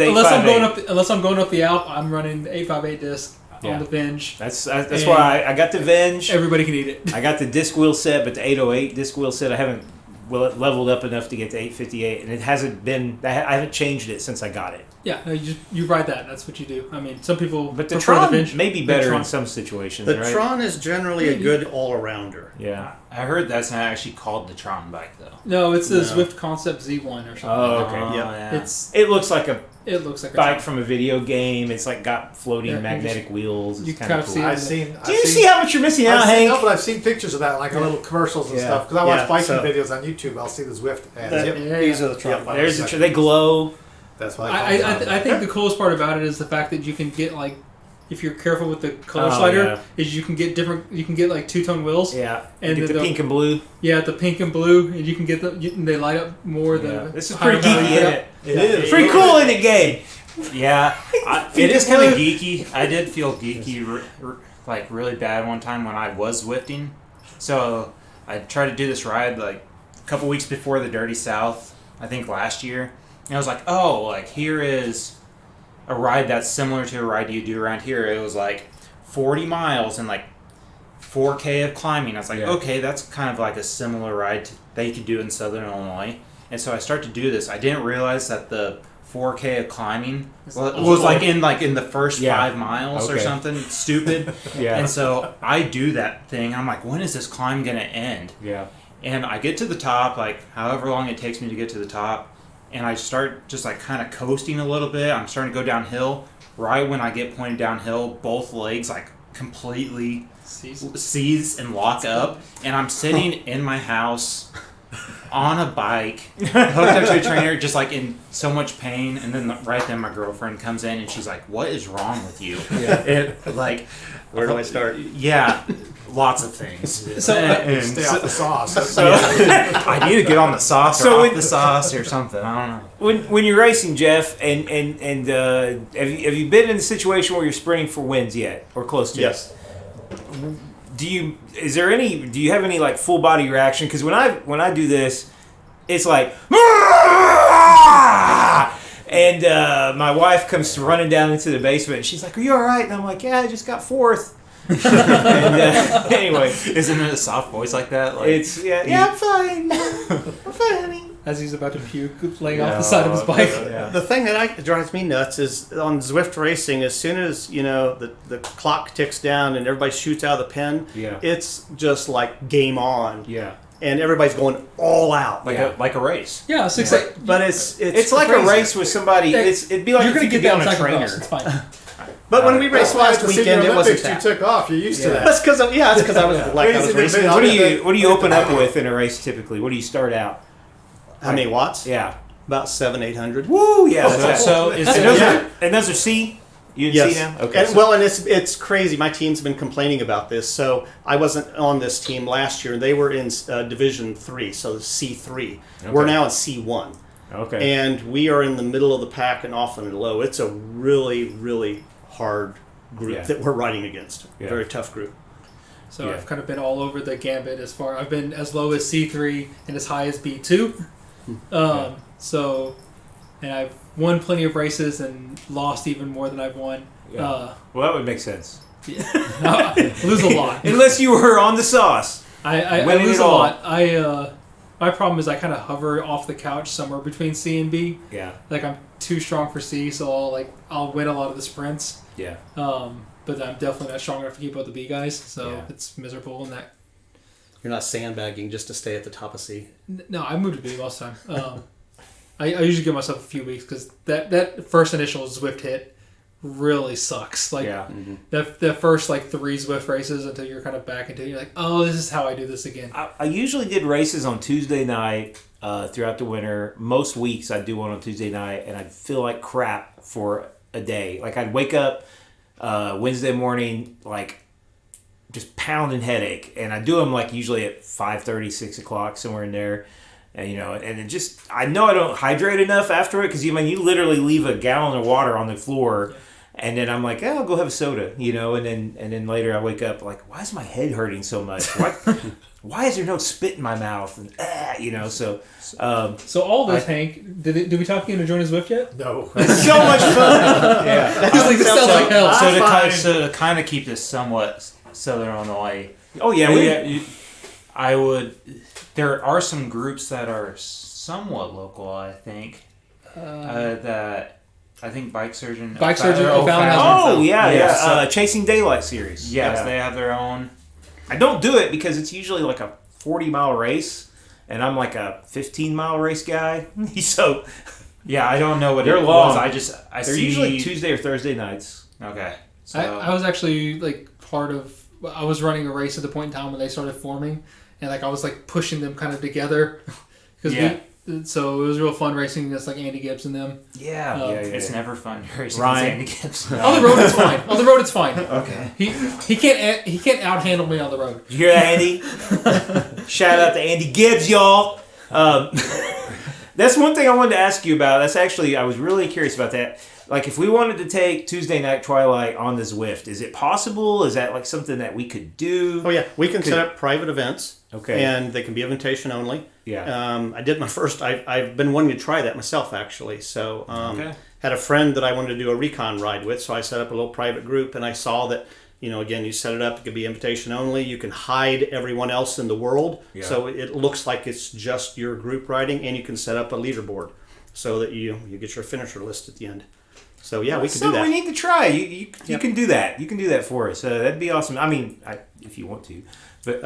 going up the Alp, I'm running the 858 disc. on the Venge. That's why I got the Venge. Everybody can eat it. I got the disc wheel set, but the 808 disc wheel set I haven't leveled up enough to get to 858, and it hasn't been. I haven't changed it since I got it. Yeah, you ride that. That's what you do. I mean, some people But the prefer Tron the Venge. may be better in some situations. The right? Tron is generally a good all-arounder. Yeah. I heard that's not actually called the Tron bike though. No, it's the Zwift Concept Z1 or something. Oh, okay. Oh, Yeah. yeah. It looks like a It looks like a bike Tron. from a video game. It's like got floating Yeah, magnetic wheels. It's you kind kind of of cool. see I've seen. Do you see how much you're missing out, Hank? No, but I've seen pictures of that, like little commercials and Yeah. stuff. Because I watch Yeah, biking so- videos on YouTube. I'll see the Zwift ads. That- Yep. These are the Tron Yep. bikes. There's they glow. That's what I think the coolest part about it is the fact that you can get like, if you're careful with the color Oh, slider, yeah. is you can get different. You can get like two-tone wheels. Yeah. And Get the the- pink and blue. Yeah, the pink and blue, and you can get they light up more Yeah. than. This is higher pretty geeky, value. isn't it? It is. Pretty cool in the game. Yeah, it is kind of geeky. I did feel geeky, like really bad one time when I was Zwifting. So I tried to do this ride like a couple weeks before the Dirty South, I think last year. And I was like, oh, like here is a ride that's similar to a ride you do around here. It was like 40 miles and like 4K of climbing. I was like, Yeah. okay, that's kind of like a similar ride that you could do in Southern Illinois. And so I start to do this. I didn't realize that the 4K of climbing was like in the first Yeah. 5 miles or Okay. something stupid. Yeah. And so I do that thing. I'm like, when is this climb gonna end? Yeah. And I get to the top, like however long it takes me to get to the top, and I start just like kind of coasting a little bit. I'm starting to go downhill. Right when I get pointed downhill, both legs like completely seize and lock up, and I'm sitting in my house on a bike, hooked up to a trainer, just like in so much pain. And then right then my girlfriend comes in and she's like, "What is wrong with you?" Yeah. It, like, Where do I start? yeah, lots of things. So, And Stay off the sauce. I need to get on the sauce or So off when- the sauce or something. I don't know. When you're racing, Jeff, and have you been in a situation where you're sprinting for wins yet, or close to? Yes. Do you have any like full body reaction? Because when I do this, it's like, and my wife comes running down into the basement, and she's like, "Are you all right?" And I'm like, "Yeah, I just got fourth." And anyway, Isn't it a soft voice like that? Like, it's I'm fine. I'm fine, honey. as he's about to puke, laying off the side of his bike. Yeah. The thing that drives me nuts is on Zwift racing, as soon as, the clock ticks down and everybody shoots out of the pen, Yeah. it's just like game on. Yeah. And everybody's going all out. like a race. Yeah, it's like But it's It's like crazy. a race with somebody. Yeah, It'd be like you're if gonna you could get be that on in a trainer. cyclocross. It's fine. But when we raced last the weekend, Senior it wasn't Olympics you that. took off. You're used to that. That's because I was like I was racing. What do you open up with in a race typically? What do you start out? How many watts? Yeah. About 700-800. Woo! Yeah. So is and there, those are C. You in Yes. C now? Okay. And it's crazy. My team's been complaining about this. So I wasn't on this team last year. They were in Division 3, so C3. We're Okay. now in C1. Okay. And we are in the middle of the pack and often low. It's a really, really hard group Yeah. that we're riding against. Yeah. Very tough group. So Yeah. I've kind of been all over the gambit as far. I've been as low as C3 and as high as B2. So, and I've won plenty of races and lost even more than I've won. Yeah. Well, that would make sense. I lose a lot. Unless you were on the sauce. I Winning lose it a all. lot. My problem is I kind of hover off the couch somewhere between C and B. Yeah. Like I'm too strong for C, so I'll win a lot of the sprints. Yeah. But I'm definitely not strong enough to keep up with the B guys, so Yeah. it's miserable in that. You're not sandbagging just to stay at the top of C. No, I moved to B most of the time. I usually give myself a few weeks because that first initial Zwift hit really sucks. Like Yeah. the first like 3 Zwift races until you're kind of back into it. You're like, oh, this is how I do this again. I usually did races on Tuesday night throughout the winter. Most weeks I'd do one on Tuesday night, and I'd feel like crap for a day. Like I'd wake up Wednesday morning like just pounding headache, and I do them like usually at 5:30, 6 o'clock, somewhere in there. And and it just I know I don't hydrate enough after it because you literally leave a gallon of water on the floor, And then I'm like, oh, I'll go have a soda, and then later I wake up like, why is my head hurting so much? Why is there no spit in my mouth? And so all this, Hank, did we talk you into joining Zwift yet? No. it's so much fun. Yeah. He's like, this sounds like hell. So to kind of keep this somewhat Southern Illinois. Oh yeah, I would. There are some groups that are somewhat local. I think that. I think Bike Surgeon. Oh yeah. Chasing Daylight series. Yes, they have their own. I don't do it because it's usually like a 40-mile race, and I'm like a 15-mile race guy. So yeah, I don't know what they're it long. was. They're usually Tuesday or Thursday nights. Okay. So I was actually like part of. I was running a race at the point in time when they started forming, and like I was like pushing them kind of together so it was real fun racing against like Andy Gibbs and them. It's never fun racing Ryan. against Andy Gibbs. On the road it's fine. On the road it's fine. Okay. He can't out handle me on the road. You hear that, Andy? Shout out to Andy Gibbs, y'all. That's one thing I wanted to ask you about. That's actually, I was really curious about that. Like, if we wanted to take Tuesday Night Twilight on the Zwift, is it possible? Is that like something that we could do? Oh yeah, we can set up private events. Okay. And they can be invitation only. Yeah. I did my first. I've been wanting to try that myself actually. So had a friend that I wanted to do a recon ride with, so I set up a little private group, and I saw that. Again, you set it up. It could be invitation only. You can hide everyone else in the world, so it looks like it's just your group riding, and you can set up a leaderboard so that you get your finisher list at the end. So we could do that. We need to try. You can do that. You can do that for us. That'd be awesome. I mean, if you want to, but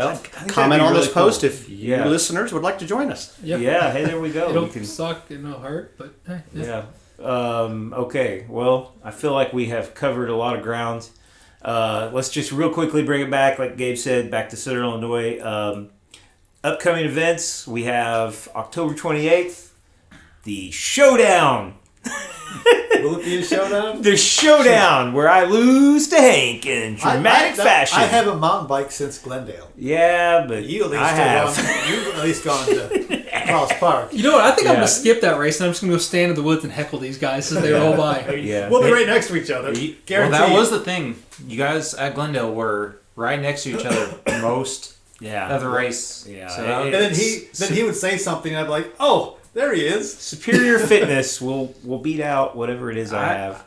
comment on this post cool. if you listeners would like to join us. Yep. Yeah. Hey, there we go. It'll suck. It'll hurt, but hey, yeah. Okay. Well, I feel like we have covered a lot of ground. Let's just real quickly bring it back, like Gabe said, back to Southern Illinois. Upcoming events, we have October 28th, the Showdown. Will it be a showdown? The Showdown, where I lose to Hank in dramatic fashion. I haven't mountain biked since Glendale. Yeah, but You at least you've at least gone to Cross Park. You know what? I think I'm going to skip that race, and I'm just going to go stand in the woods and heckle these guys as they roll by. Yeah. We'll be right next to each other. Guaranteed. Well, that was the thing. You guys at Glendale were right next to each other most of the race. Yeah. So and then he would say something, and I'd be like, oh, there he is. Superior fitness will beat out whatever it is I have.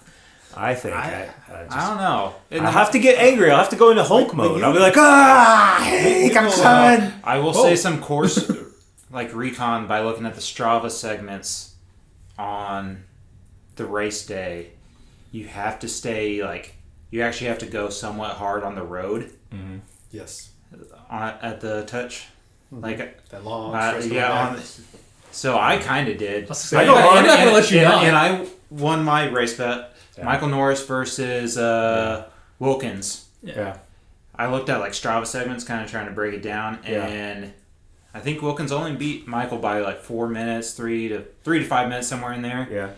I think. I don't know. I'll have to get angry. I'll have to go into Hulk mode. I'll be like, Hank, I'm done. I will say some course like recon by looking at the Strava segments on the race day. You have to stay you actually have to go somewhat hard on the road. Mm-hmm. Yes. At the touch, that long. So I kind of did. I'm not going to let you know. And I won my race bet. Yeah. Michael Norris versus Wilkins. Yeah. I looked at Strava segments, kind of trying to break it down, and I think Wilkins only beat Michael by 4 minutes, 3 to 5 minutes, somewhere in there. Yeah.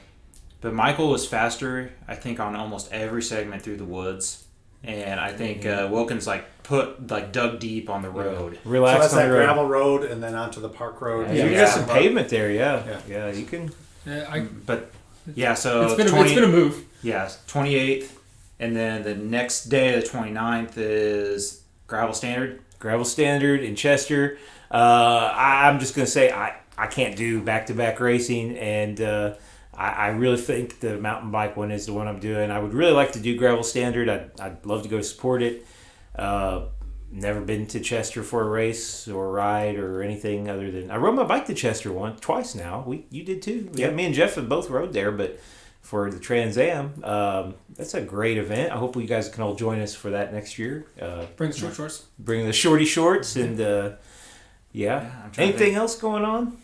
But Michael was faster, I think, on almost every segment through the woods. And I think Wilkins dug deep on the road. Relaxed so that's on that the road. gravel road and then onto the park road. Yeah, you got some pavement there. Yeah, you can. So it's been a move. Yeah, 28th, and then the next day, the 29th, is gravel standard. Gravel standard in Chester. I'm just gonna say I can't do back-to-back racing, and I really think the mountain bike one is the one I'm doing. I would really like to do gravel standard. I'd love to go support it. Never been to Chester for a race or a ride or anything other than I rode my bike to Chester twice now. You did too. Yeah, me and Jeff have both rode there, but for the Trans Am, that's a great event. I hope you guys can all join us for that next year. Bring the short shorts. Bring the shorty shorts and anything else going on?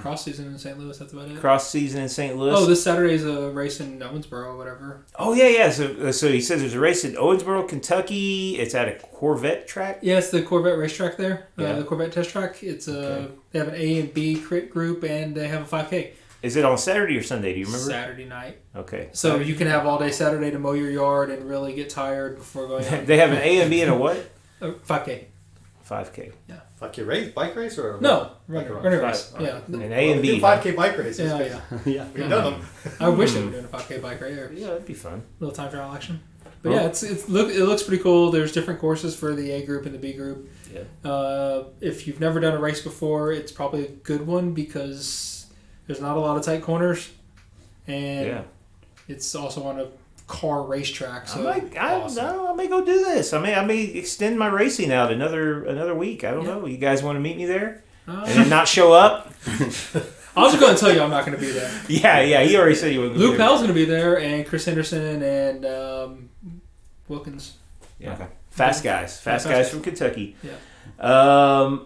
Cross season in St. Louis, that's about it. Cross season in St. Louis. Oh, this Saturday's a race in Owensboro or whatever. Oh, yeah. So he says there's a race in Owensboro, Kentucky. It's at a Corvette track? Yeah, it's the Corvette racetrack there. The Corvette test track. It's they have an A and B crit group, and they have a 5K. Is it on Saturday or Sunday? Do you remember? Saturday night. Okay. So you can have all day Saturday to mow your yard and really get tired before going out. They have an A and B and a what? 5K. 5K. Yeah. 5K race, bike race, or No, Like a running run. race. Yeah. An A and Do B. 5K bike races. Yeah. Yeah. We've done them. I wish they were doing a 5K bike right here. Yeah, that'd be fun. Little time trial action. But yeah, it looks pretty cool. There's different courses for the A group and the B group. Yeah. If you've never done a race before, it's probably a good one because there's not a lot of tight corners, and it's also on a car racetrack. So I may go do this. I may extend my racing out another week. I don't know. You guys want to meet me there and then not show up? I was going to tell you I'm not going to be there. Yeah. He already said he would. Luke Pell's going to be there, and Chris Henderson and Wilkins. Yeah. Okay. Fast guys from Kentucky. Yeah.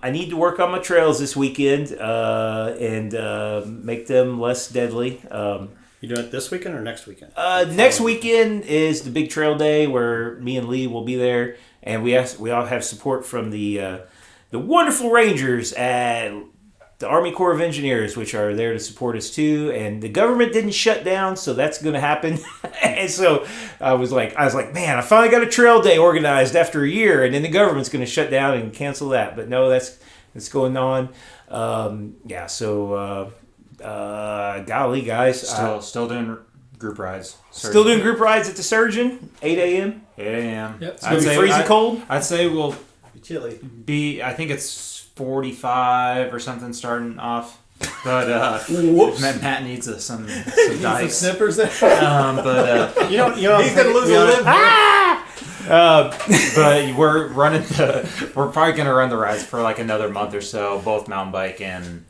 I need to work on my trails this weekend and make them less deadly. You doing it this weekend or next weekend? Next weekend is the big trail day where me and Lee will be there, and we all have support from the wonderful Rangers at the Army Corps of Engineers, which are there to support us too. And the government didn't shut down, so that's going to happen. And so I was like, man, I finally got a trail day organized after a year, and then the government's going to shut down and cancel that. But no, that's going on. Golly, guys, Still doing group rides. still doing group rides at the Surgeon, 8 a.m. 8 a.m. Yep. It's gonna be freezing cold. I'd say we'll Be chilly. I think it's 45 or something starting off. But Whoops. Matt needs some Some dice. snippers there. But You know, He's gonna lose a limb. but we're probably gonna run the rides for like another month or so, both mountain bike and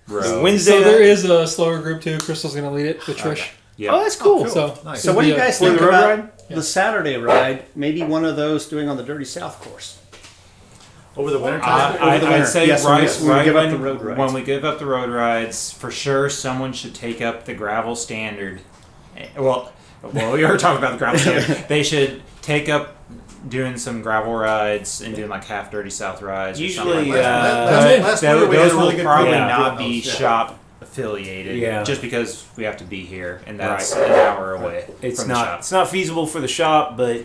road. Wednesday. So there is a slower group too. Crystal's going to lead it with Trish. Yeah. Oh, that's cool. So, Nice. So what do you guys For the think road about ride? Yeah. the Saturday ride? Maybe one of those doing on the Dirty South course. Over the winter time. Over the winter. I'd say Yes, when we give up the road rides. when we give up the road rides, for sure, someone should take up the gravel standard. Well, we were talking about the gravel standard. They should take up doing some gravel rides and doing like half Dirty South rides. Usually, Last winter we had those a really will good probably program not doing be those, yeah. shop affiliated. Yeah. Just because we have to be here, and that's Right. an hour away. It's from the not. shop. It's not feasible for the shop, but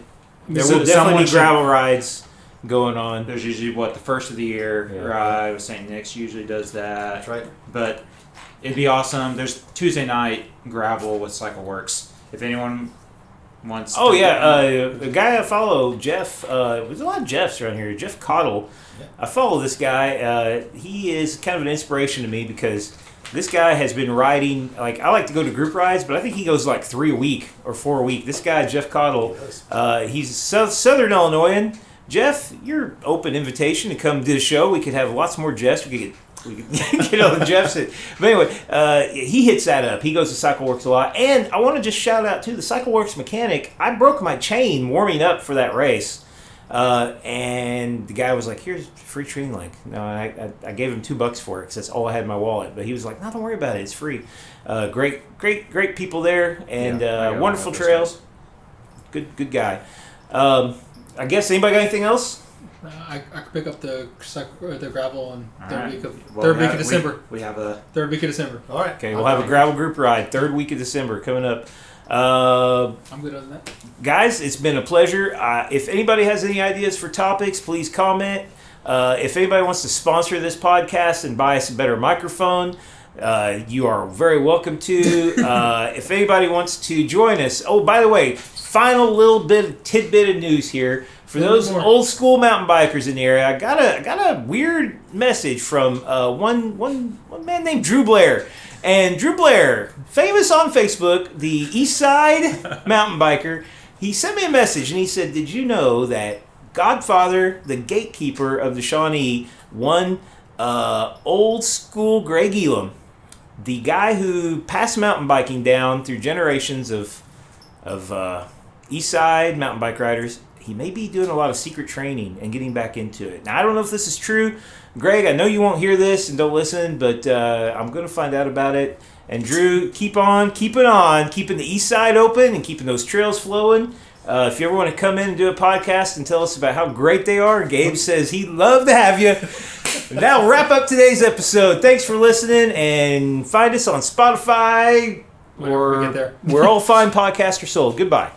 there So will someone definitely be should- gravel rides going on. There's usually the first of the year Yeah. ride with St. Nick's usually does that. That's right. But it'd be awesome. There's Tuesday night gravel with Cycle Works. If anyone wants. Oh to yeah, the guy I follow, Jeff. There's a lot of Jeffs around here. Jeff Cottle. Yeah. I follow this guy. He is kind of an inspiration to me because this guy has been riding. Like I like to go to group rides, but I think he goes like 3 a week or 4 a week. This guy, Jeff Cottle. He's Southern Illinoisan. Jeff, your open invitation to come do the show. We could have lots more Jeffs. We could get all the Jeffs. But anyway, he hits that up. He goes to CycleWorks a lot. And I want to just shout out, too, the CycleWorks mechanic. I broke my chain warming up for that race. And the guy was like, here's free Training Link. No, I gave him $2 for it because that's all I had in my wallet. But he was like, no, don't worry about it. It's free. Great people there. And I got wonderful one of those trails. Good guy. I guess anybody got anything else? I could pick up the gravel on All third right. week of Well, third week of December. We have a. Third week of December. All right. Okay, we'll have a gravel group ride, 3rd week of December coming up. I'm good on that. Guys, it's been a pleasure. If anybody has any ideas for topics, please comment. If anybody wants to sponsor this podcast and buy us a better microphone, you are very welcome to. If anybody wants to join us, oh, by the way, final little tidbit of news here. For those old school mountain bikers in the area, I got a weird message from one man named Drew Blair. And Drew Blair, famous on Facebook, the East Side mountain biker, he sent me a message and he said, did you know that Godfather, the gatekeeper of the Shawnee, won old school Greg Elam, the guy who passed mountain biking down through generations of East Side mountain bike riders. He may be doing a lot of secret training and getting back into it. Now, I don't know if this is true. Greg, I know you won't hear this and don't listen, but I'm going to find out about it. And Drew, keep keeping the East Side open and keeping those trails flowing. If you ever want to come in and do a podcast and tell us about how great they are, Gabe says he'd love to have you. That'll wrap up today's episode. Thanks for listening, and find us on Spotify Whenever we or get there. where all fine podcasts are sold. Goodbye.